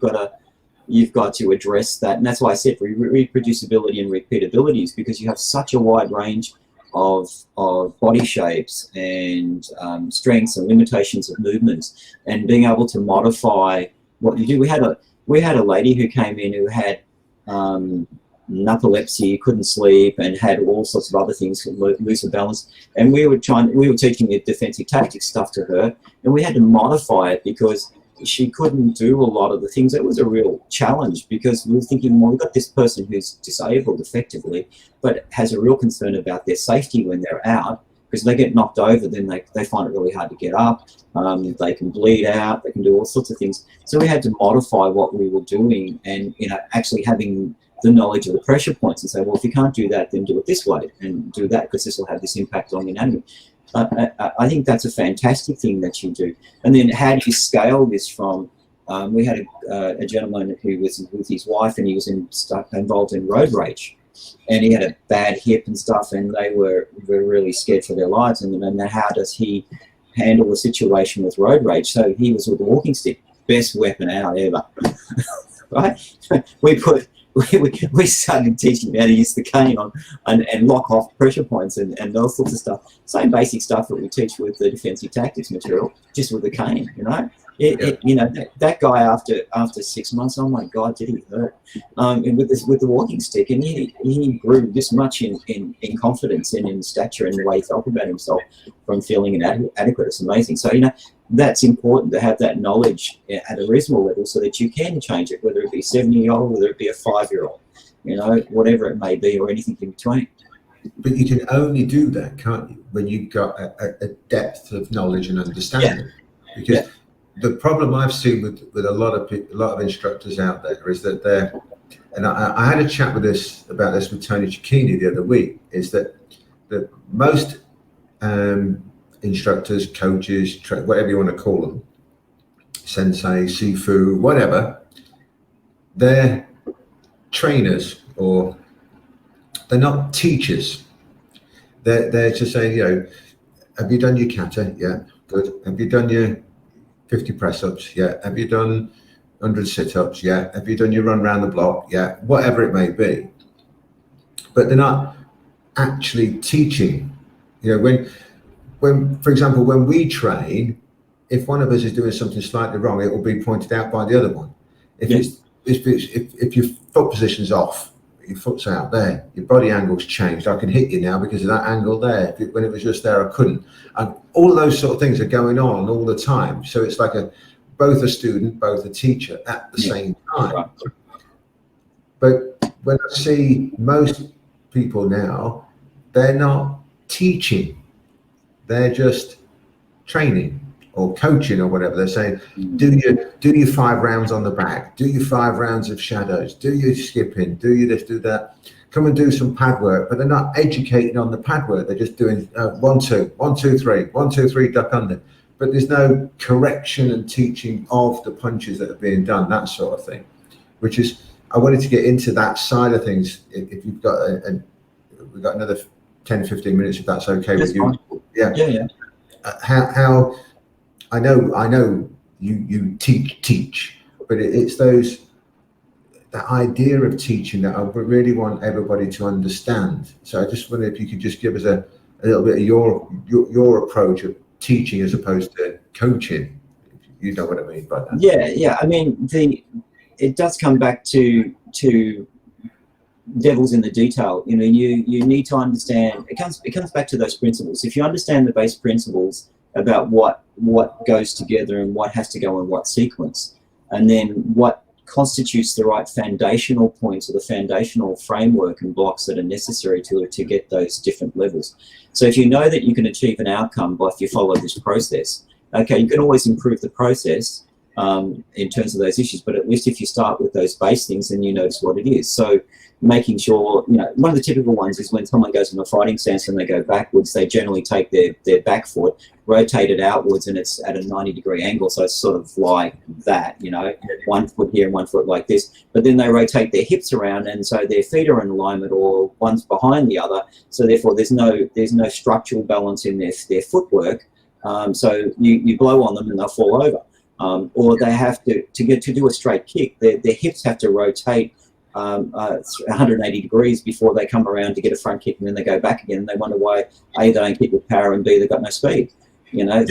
got to address that, and that's why I said reproducibility and repeatability is because you have such a wide range of body shapes and strengths and limitations of movements, and being able to modify what you do. We had a lady who came in who had narcolepsy, couldn't sleep, and had all sorts of other things, looser balance. And we were teaching the defensive tactics stuff to her, and we had to modify it because she couldn't do a lot of the things. It was a real challenge because we were thinking, well, we've got this person who's disabled effectively, but has a real concern about their safety when they're out, because they get knocked over, then they find it really hard to get up. They can bleed out, they can do all sorts of things. So we had to modify what we were doing, and actually having the knowledge of the pressure points and say, well, if you can't do that, then do it this way and do that, because this will have this impact on the anatomy. I think that's a fantastic thing that you do. And then how do you scale this from, we had a gentleman who was with his wife, and he was involved in road rage, and he had a bad hip and stuff, and they were really scared for their lives. And then how does he handle the situation with road rage? So he was with a walking stick, best weapon out ever, right? We started teaching him how to use the cane and lock off pressure points and those sorts of stuff. Same basic stuff that we teach with the defensive tactics material, just with the cane, that guy after 6 months, oh my God, did he hurt? And with the walking stick, and he grew this much in confidence and in stature and the way he felt about himself from feeling inadequate. It's amazing. So, that's important to have that knowledge at a reasonable level so that you can change it, whether it be a 7-year-old, whether it be a 5-year-old, whatever it may be, or anything in between. But you can only do that, can't you, when you've got a depth of knowledge and understanding? Yeah. Because the problem I've seen with a lot of instructors out there is that and I had a chat about this with Tony Cicchini the other week, is that most instructors, coaches, whatever you want to call them, sensei, sifu, whatever, they're trainers, or they're not teachers. They're just saying, have you done your kata? Yeah, good. Have you done your 50 press-ups? Yeah. Have you done 100 sit-ups? Yeah. Have you done your run around the block? Yeah. Whatever it may be. But they're not actually teaching. When, for example, when we train, if one of us is doing something slightly wrong, it will be pointed out by the other one. If your foot position's off, your foot's out there, your body angle's changed, I can hit you now because of that angle there. When it was just there, I couldn't. And all of those sort of things are going on all the time. So it's like both a student, both a teacher at the same time. Right. But when I see most people now, they're not teaching. They're just training or coaching or whatever. They're saying, do your 5 rounds on the back, do your 5 rounds of shadows, do your skipping, do you this, do that. Come and do some pad work, but they're not educating on the pad work. They're just doing 1, 2, 1, 2, 3, 1, 2, 3, duck under. But there's no correction and teaching of the punches that are being done, that sort of thing. Which is, I wanted to get into that side of things. If you've got we've got another 10, 15 minutes, if that's okay with you. Yeah. How I know you teach, but it's that idea of teaching that I really want everybody to understand. So I just wonder if you could just give us a little bit of your approach of teaching as opposed to coaching. You know what I mean by that? Yeah. I mean, it does come back to devil's in the detail. You need to understand. It comes back to those principles. If you understand the base principles about what goes together and what has to go in what sequence, and then what constitutes the right foundational points or the foundational framework and blocks that are necessary to get those different levels. So if you know that you can achieve an outcome if you follow this process, okay, you can always improve the process, in terms of those issues. But at least if you start with those base things, then you notice what it is. So making sure, one of the typical ones is when someone goes in a fighting stance and they go backwards, they generally take their back foot, rotate it outwards, and it's at a 90-degree angle. So it's sort of like that, one foot here and one foot like this. But then they rotate their hips around, and so their feet are in alignment, or one's behind the other. So therefore, there's no structural balance in their footwork. So you blow on them and they'll fall over. Or they have to do a straight kick, their hips have to rotate 180 degrees before they come around to get a front kick, and then they go back again, and they wonder why A, they don't kick with power, and B, they've got no speed.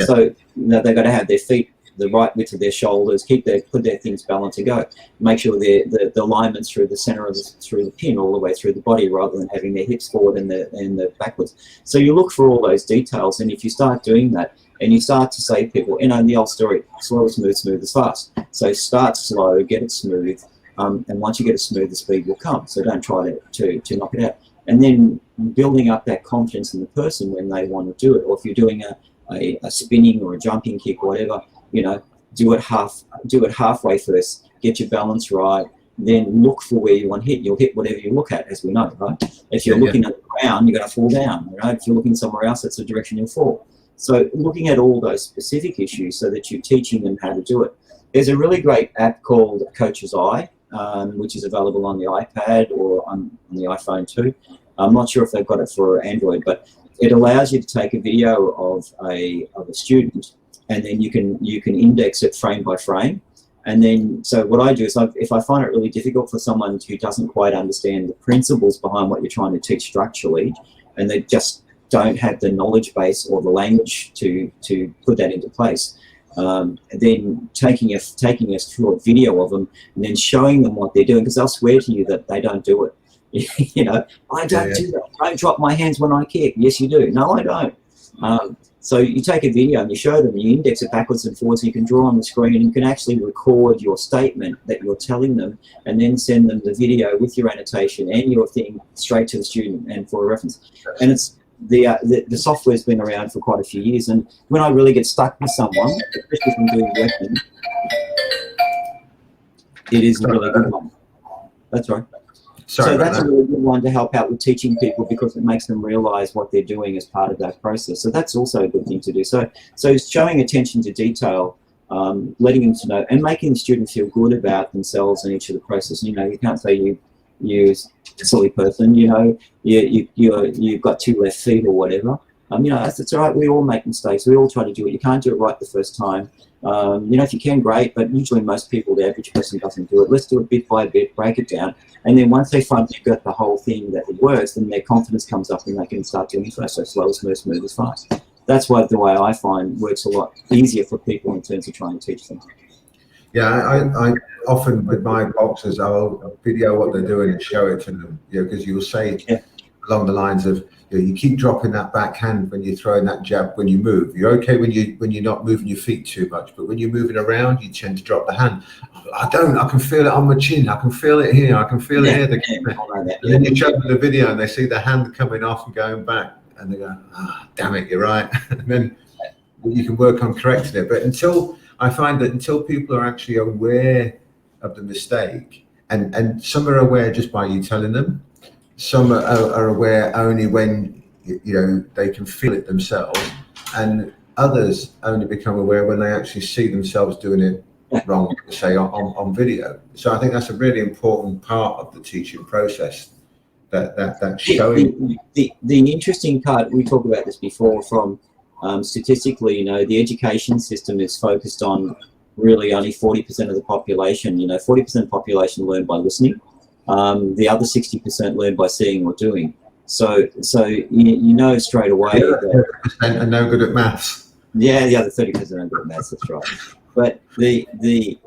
So they've got to have their feet the right width of their shoulders, put their things balanced and go. Make sure the alignment's through the center of through the pin all the way through the body, rather than having their hips forward and the backwards. So you look for all those details, and if you start doing that, and you start to say to people, the old story, slow is smooth, smooth is fast. So start slow, get it smooth, and once you get it smooth, the speed will come. So don't try to knock it out. And then building up that confidence in the person when they want to do it. Or if you're doing a spinning or a jumping kick, whatever, do it halfway first, get your balance right, then look for where you want to hit. You'll hit whatever you look at, as we know, right? If you're looking at the ground, you're going to fall down, right? If you're looking somewhere else, that's the direction you'll fall. So looking at all those specific issues so that you're teaching them how to do it. There's a really great app called Coach's Eye, which is available on the iPad or on the iPhone too. I'm not sure if they've got it for Android, but it allows you to take a video of a student, and then you can index it frame by frame. And then, so what I do is, if I find it really difficult for someone who doesn't quite understand the principles behind what you're trying to teach structurally, and they just don't have the knowledge base or the language to put that into place, then taking us through a video of them and then showing them what they're doing, because they'll swear to you that they don't do it. I don't do that. I don't drop my hands when I kick. Yes, you do. No, I don't. So you take a video and you show them, you index it backwards and forwards, so you can draw on the screen, and you can actually record your statement that you're telling them, and then send them the video with your annotation and your thing straight to the student and for a reference. And it's the software's been around for quite a few years, and when I really get stuck with someone, especially if I'm doing weapon, it is a really good one. That's right. So that's a really good one to help out with teaching people, because it makes them realize what they're doing as part of that process. So that's also a good thing to do. So showing attention to detail, letting them to know, and making the student feel good about themselves and each of the process. You can't say you silly person, you've got two left feet or whatever. That's all right. We all make mistakes. We all try to do it. You can't do it right the first time. If you can, great, but usually most people, the average person, doesn't do it. Let's do it bit by bit, break it down. And then once they find you've got the whole thing that it works, then their confidence comes up and they can start doing it fast. So slow, smooth, smooth as fast. That's why the way I find works a lot easier for people in terms of trying to teach them. Yeah, I often with my boxers, I'll video what they're doing and show it to them, because you'll say along the lines of, you keep dropping that backhand when you're throwing that jab when you move. You're okay when you're not moving your feet too much, but when you're moving around, you tend to drop the hand. I can feel it on my chin. I can feel it here. I can feel it here. And then you show them the video and they see the hand coming off and going back, and they go, damn it, you're right. And then you can work on correcting it. But I find that until people are actually aware of the mistake, and some are aware just by you telling them, some are aware only when they can feel it themselves, and others only become aware when they actually see themselves doing it wrong, say on video. So I think that's a really important part of the teaching process. That showing the interesting part. We talked about this before. From statistically, the education system is focused on really only 40% of the population. 40% of the population learn by listening. The other 60% learn by seeing or doing. So straight away that 30% are no good at maths. Yeah, the other 30% are good at maths. That's right. But the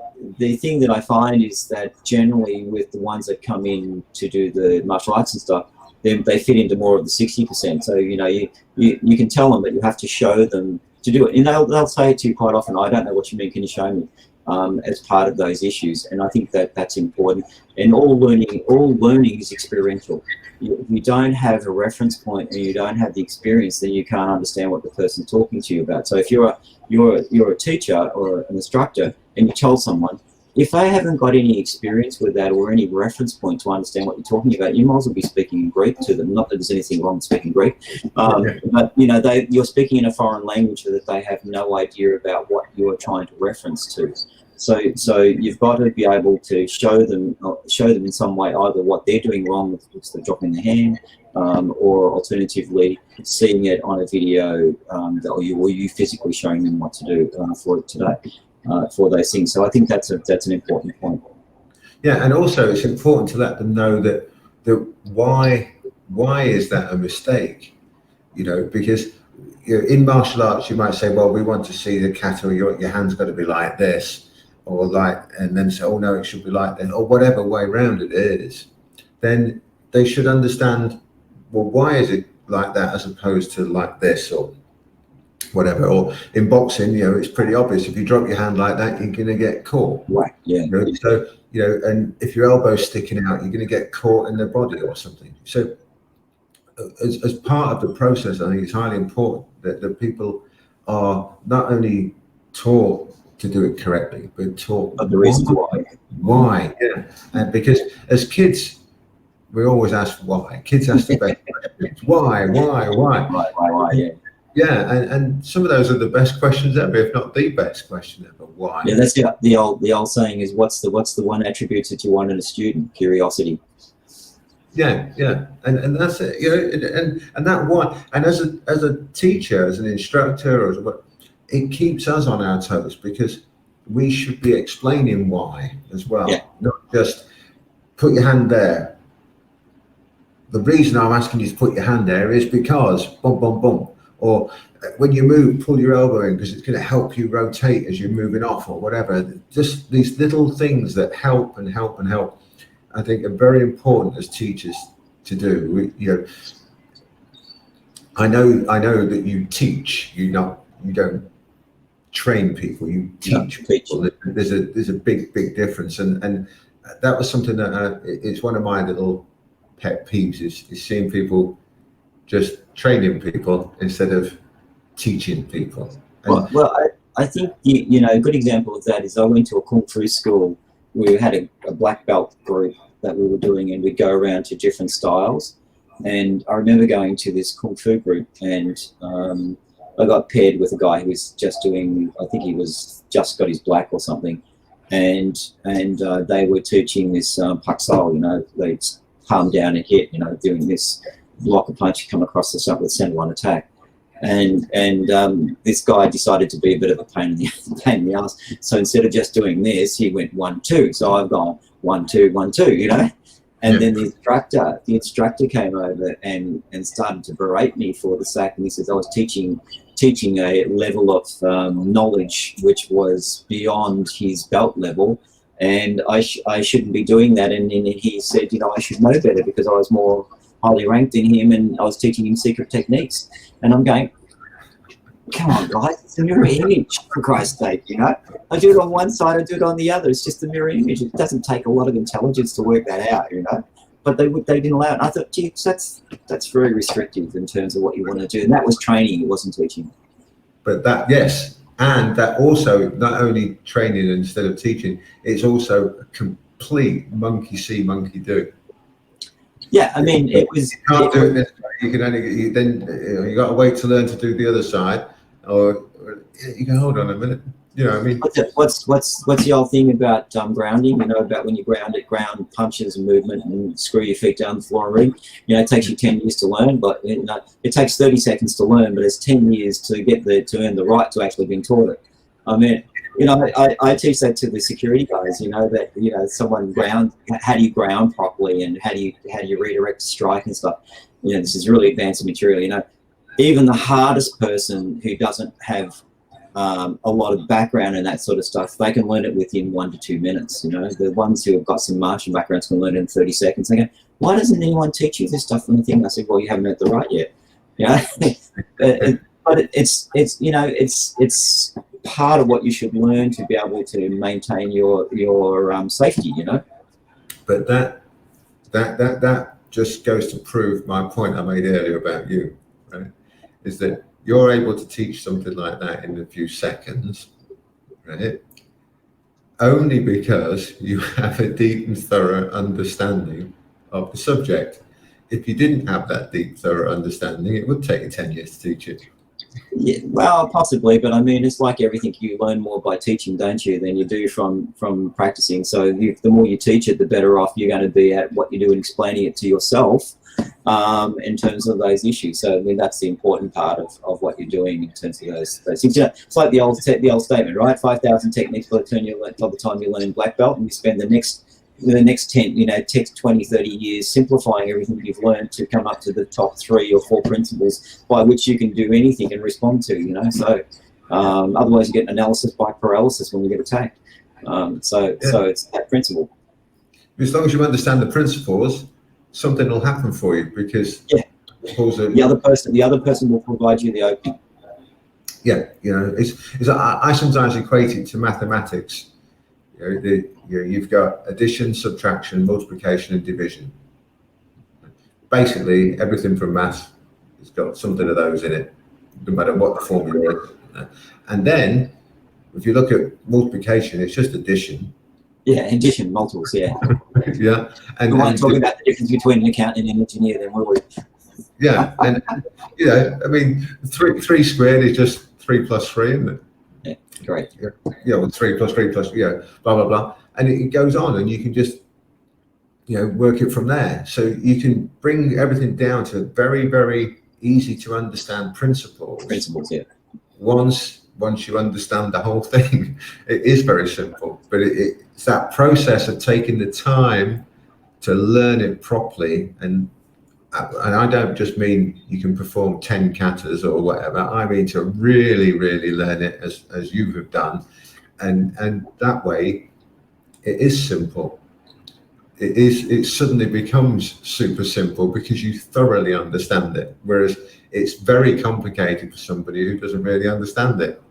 thing that I find is that generally with the ones that come in to do the martial arts and stuff, they fit into more of the 60%. So you can tell them that you have to show them to do it, and they'll say to you quite often, "I don't know what you mean. Can you show me?" as part of those issues. And I think that that's important. And all learning is experiential. If you don't have a reference point and you don't have the experience, then you can't understand what the person's talking to you about. So if you're a teacher or an instructor and you tell someone, if they haven't got any experience with that or any reference point to understand what you're talking about, you might as well be speaking in Greek to them. Not that there's anything wrong with speaking Greek, but you know, you're speaking in a foreign language that they have no idea about what you're trying to reference to. So you've got to be able to show them in some way either what they're doing wrong with the dropping the hand, or alternatively seeing it on a video, or you physically showing them what to do for it today. For those things. So I think that's an important point. Yeah, and also it's important to let them know that why is that a mistake? You know, because in martial arts you might say, well, we want to see the kata, or your hand's got to be like this, or like, and then say, oh no, it should be like that, or whatever way around it is. Then they should understand, well, why is it like that as opposed to like this, or whatever. Or in boxing, you know, it's pretty obvious. If you drop your hand like that, you're going to get caught. Right. Yeah. You know? So, you know, and if your elbow's sticking out, you're going to get caught in the body or something. So as part of the process, I think it's highly important that people are not only taught to do it correctly, but taught the reasons why. Why? Yeah. And because as kids, we always ask why. Kids ask the best questions. Why? Right. Yeah. Yeah, and some of those are the best questions ever, if not the best question ever. Why? Yeah, that's the old saying is, what's the one attribute that you want in a student? Curiosity. Yeah, and that's it. You know, and that why. And as a teacher, as an instructor, it keeps us on our toes, because we should be explaining why as well, not just put your hand there. The reason I'm asking you to put your hand there is because boom, boom, boom. Or when you move, pull your elbow in because it's going to help you rotate as you're moving off, or whatever. Just these little things that help, I think are very important as teachers to do. I know that you teach. You don't train people. You teach people. There's a big difference, and that was something that it's one of my little pet peeves is seeing people just training people instead of teaching people. Well, I think you know, a good example of that is I went to a kung fu school. We had a black belt group that we were doing, and we'd go around to different styles. And I remember going to this kung fu group, and I got paired with a guy who was just doing, I think he was just got his black or something, and they were teaching this pak sao, you know, they palm down and hit, you know, doing this. Block a punch, you come across the side with center one attack, and this guy decided to be a bit of a pain in the ass. So instead of just doing this, he went 1-2. So I've gone 1-2, you know. And then the instructor came over and started to berate me for the sack. And he says I was teaching a level of knowledge which was beyond his belt level, and I shouldn't be doing that. And then he said, you know, I should know better because I was more highly ranked than him, and I was teaching him secret techniques. And I'm going, come on, guys, it's a mirror image, for Christ's sake, you know. I do it on one side, I do it on the other. It's just a mirror image. It doesn't take a lot of intelligence to work that out, you know. But they didn't allow it. And I thought, gee, that's very restrictive in terms of what you want to do. And that was training, it wasn't teaching. But that, yes, and that also not only training instead of teaching, it's also a complete monkey see, monkey do. Yeah, I mean, it was. You can't do it this way. You can only you got to wait to learn to do the other side, or you can hold on a minute. You know, I mean, what's the old thing about grounding? You know, about when you ground punches and movement and screw your feet down the floor and ring. You know, it takes you 10 years to learn, but it takes 30 seconds to learn, but it's 10 years to get to earn the right to actually being taught it. I mean, you know, I teach that to the security guys. You know that, you know, how do you ground properly, and how do you redirect a strike and stuff. You know, this is really advanced material. You know, even the hardest person who doesn't have a lot of background and that sort of stuff, they can learn it within 1 to 2 minutes. You know, the ones who have got some martial backgrounds can learn it in 30 seconds. They go, why doesn't anyone teach you this stuff from the thing? I said, well, you haven't earned the right yet. Yeah, but it's you know, it's part of what you should learn to be able to maintain your safety, you know. But that just goes to prove my point I made earlier about you, right? Is that you're able to teach something like that in a few seconds, right? Only because you have a deep and thorough understanding of the subject. If you didn't have that deep, thorough understanding, it would take you 10 years to teach it. Yeah, well, possibly, but I mean, it's like everything. You learn more by teaching, don't you, than you do from practicing. So the more you teach it, the better off you're going to be at what you do and explaining it to yourself in terms of those issues. So I mean, that's the important part of what you're doing in terms of those things. You know, it's like the old statement, right? 5,000 techniques by the time you learn black belt, and you spend the next 10, 20, 30 years simplifying everything you've learned to come up to the top 3 or 4 principles by which you can do anything and respond to, you know. So otherwise you get analysis by paralysis when you get attacked. So it's that principle. As long as you understand the principles, something will happen for you, because the other person will provide you the opening. Yeah, you know, I sometimes equate it to mathematics. You've got addition, subtraction, multiplication, and division. Basically, everything from maths has got something of those in it, no matter what the formula is. And then, if you look at multiplication, it's just addition. Yeah, addition, multiples, yeah. Yeah. And we weren't talking about the difference between an accountant and an engineer, then were we? Yeah, and, you know, I mean, 3 squared is just 3 plus 3, isn't it? Yeah, great. Yeah, well, 3 plus 3 plus, blah, blah, blah. And it goes on, and you can just, work it from there. So you can bring everything down to very, very easy to understand principles. Yeah. Once you understand the whole thing, it is very simple. But it's that process of taking the time to learn it properly. And I don't just mean you can perform 10 katas or whatever. I mean to really, really learn it as you have done. And that way, it is simple. It suddenly becomes super simple because you thoroughly understand it. Whereas it's very complicated for somebody who doesn't really understand it.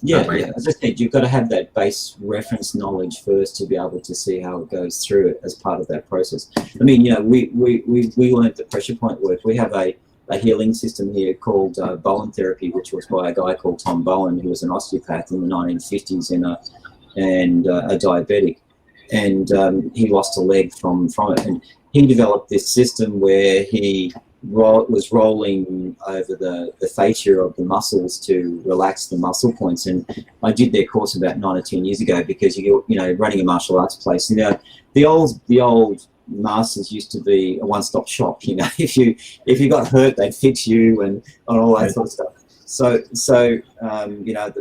Yeah. As I said, you've got to have that base reference knowledge first to be able to see how it goes through it as part of that process. I mean, we learned the pressure point work. We have a healing system here called Bowen Therapy, which was by a guy called Tom Bowen, who was an osteopath in the 1950s and a diabetic. And he lost a leg from it. And he developed this system where he was rolling over the fascia of the muscles to relax the muscle points. And I did their course about 9 or 10 years ago because running a martial arts place, the old masters used to be a one-stop shop. If you got hurt, they'd fix you and all that sort of stuff. So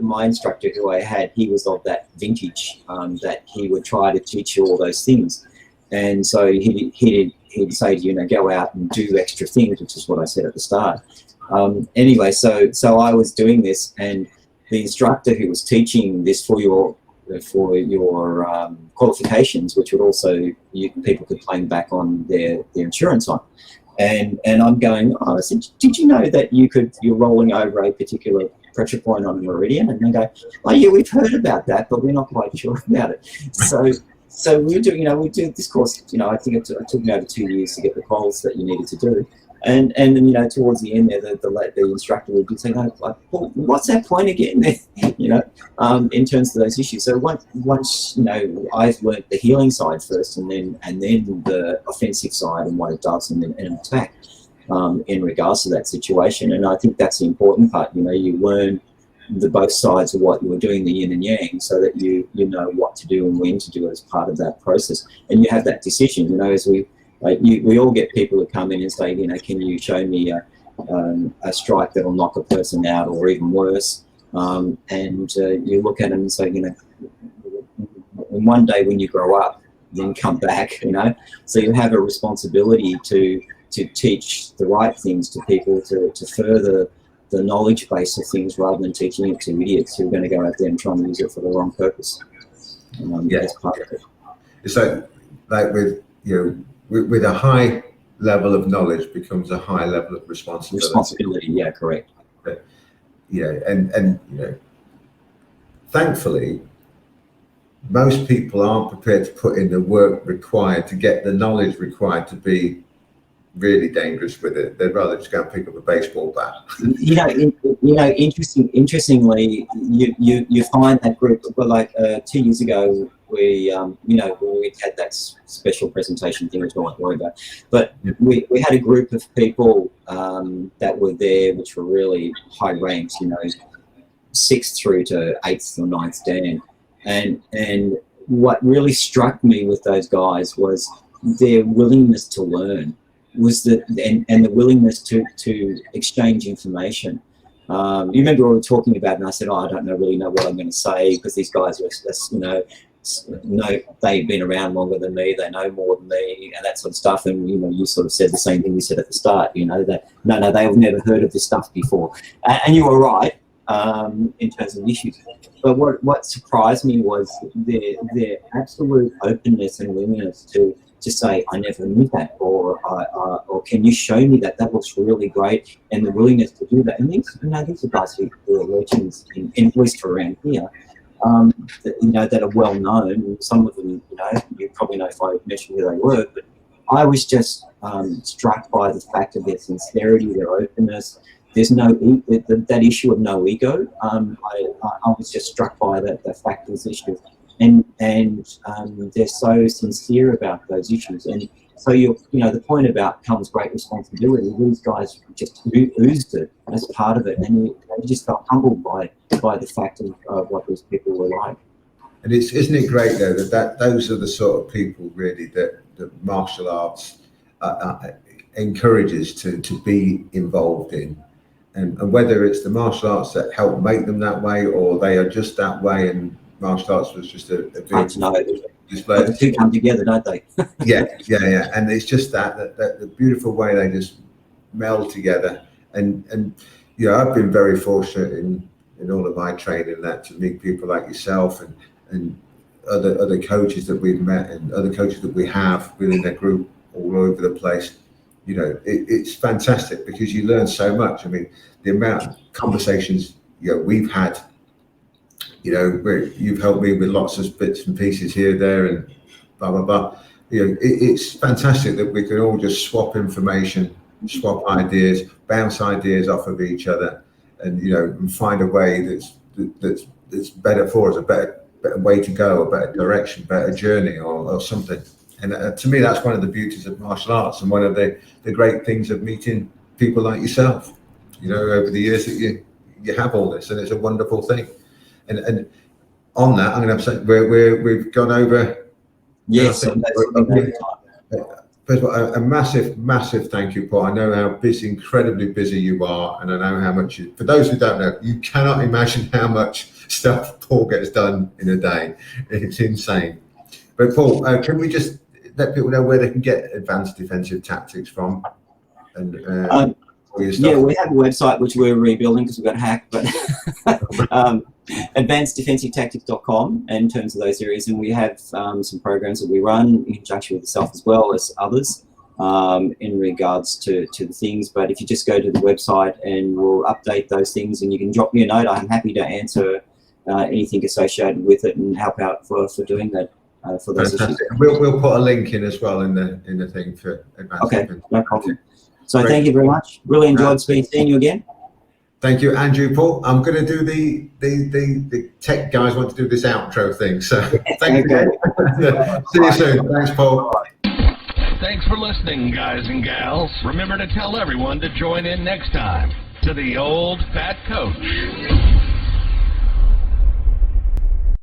my instructor who I had, he was of that vintage that he would try to teach you all those things. And so he'd say to you, go out and do extra things, which is what I said at the start. Anyway, so I was doing this, and the instructor who was teaching this for your qualifications, which would also people could claim back on their insurance on. And I'm going, I said, did you know that you're rolling over a particular pressure point on a meridian? And they go, oh yeah, we've heard about that, but we're not quite sure about it. So we do this course, I think it took me over 2 years to get the quals that you needed to do. And then, towards the end there, the instructor would be saying, well, what's that point again? In terms of those issues. So once I've learnt the healing side first, and then the offensive side and what it does, and then an attack in regards to that situation. And I think that's the important part. You learn the both sides of what you were doing, the yin and yang, so that you know what to do and when to do as part of that process. And you have that decision. As we all get people who come in and say, can you show me a strike that'll knock a person out, or even worse? And you look at them and say, one day when you grow up, then come back. So you have a responsibility to teach the right things to people, to further the knowledge base of things, rather than teaching it to idiots who are going to go out there and try and use it for the wrong purpose. That's part of it. It's like with a high level of knowledge becomes a high level of responsibility. Yeah, correct. And thankfully, most people aren't prepared to put in the work required to get the knowledge required to be really dangerous with it. They'd rather just go and pick up a baseball bat. Interestingly, you find that group. Well, like 2 years ago, we had that special presentation thing, which I won't worry about. But we had a group of people that were there, which were really high ranks, 6th through to 8th or 9th Dan. And what really struck me with those guys was their willingness to learn, and the willingness to exchange information. You remember we were talking about, and I said, I don't really know what I'm going to say, because these guys are, they've been around longer than me, they know more than me, and that sort of stuff. And you sort of said the same thing you said at the start, that no, they've never heard of this stuff before, and you were right in terms of issues. But what surprised me was their absolute openness and willingness to say, I never knew that, or can you show me that? That looks really great, and the willingness to do that. And these are guys who are legends, at least around here, that are well known. Some of them, you probably know if I mentioned who they were, but I was just struck by the fact of their sincerity, their openness. There's that issue of no ego. I was just struck by the fact of this issue. And they're so sincere about those issues. And so the point about comes great responsibility. These guys just oozed it as part of it, and you just felt humbled by the fact of what these people were like. And isn't it great though that those are the sort of people really that martial arts encourages to be involved in, and whether it's the martial arts that help make them that way, or they are just that way, and martial arts was just a big display. The two come together, don't they? yeah. And it's just that the beautiful way they just meld together. And I've been very fortunate in all of my training to meet people like yourself and other coaches that we've met and other coaches that we have within their group all over the place. It's fantastic because you learn so much. I mean, the amount of conversations we've had. You've helped me with lots of bits and pieces here, there, and blah, blah, blah. It's fantastic that we can all just swap information, swap ideas, bounce ideas off of each other, and find a way that's better for us, a better way to go, a better direction, better journey, or something. And to me, that's one of the beauties of martial arts, and one of the great things of meeting people like yourself. Over the years that you have all this, and it's a wonderful thing. And on that, I'm going to say we've gone over. Yes. First of all, a massive thank you, Paul. I know how incredibly busy you are, and I know how much. For those who don't know, you cannot imagine how much stuff Paul gets done in a day. It's insane. But Paul, can we just let people know where they can get advanced defensive tactics from? And we have a website which we're rebuilding because we got hacked, but advanceddefensivetactics.com in terms of those areas, and we have some programs that we run in conjunction with yourself as well as others in regards to the things. But if you just go to the website and we'll update those things, and you can drop me a note, I'm happy to answer anything associated with it and help out for doing that for those issues. We'll put a link in as well in the thing for advanced. Okay, no problem. So great. Thank you very much. Really enjoyed seeing you again. Thank you, Andrew. Paul, I'm going to do the tech guys want to do this outro thing. So thank you. See you soon. Thanks, Paul. Thanks for listening, guys and gals. Remember to tell everyone to join in next time to the Old Fat Coach.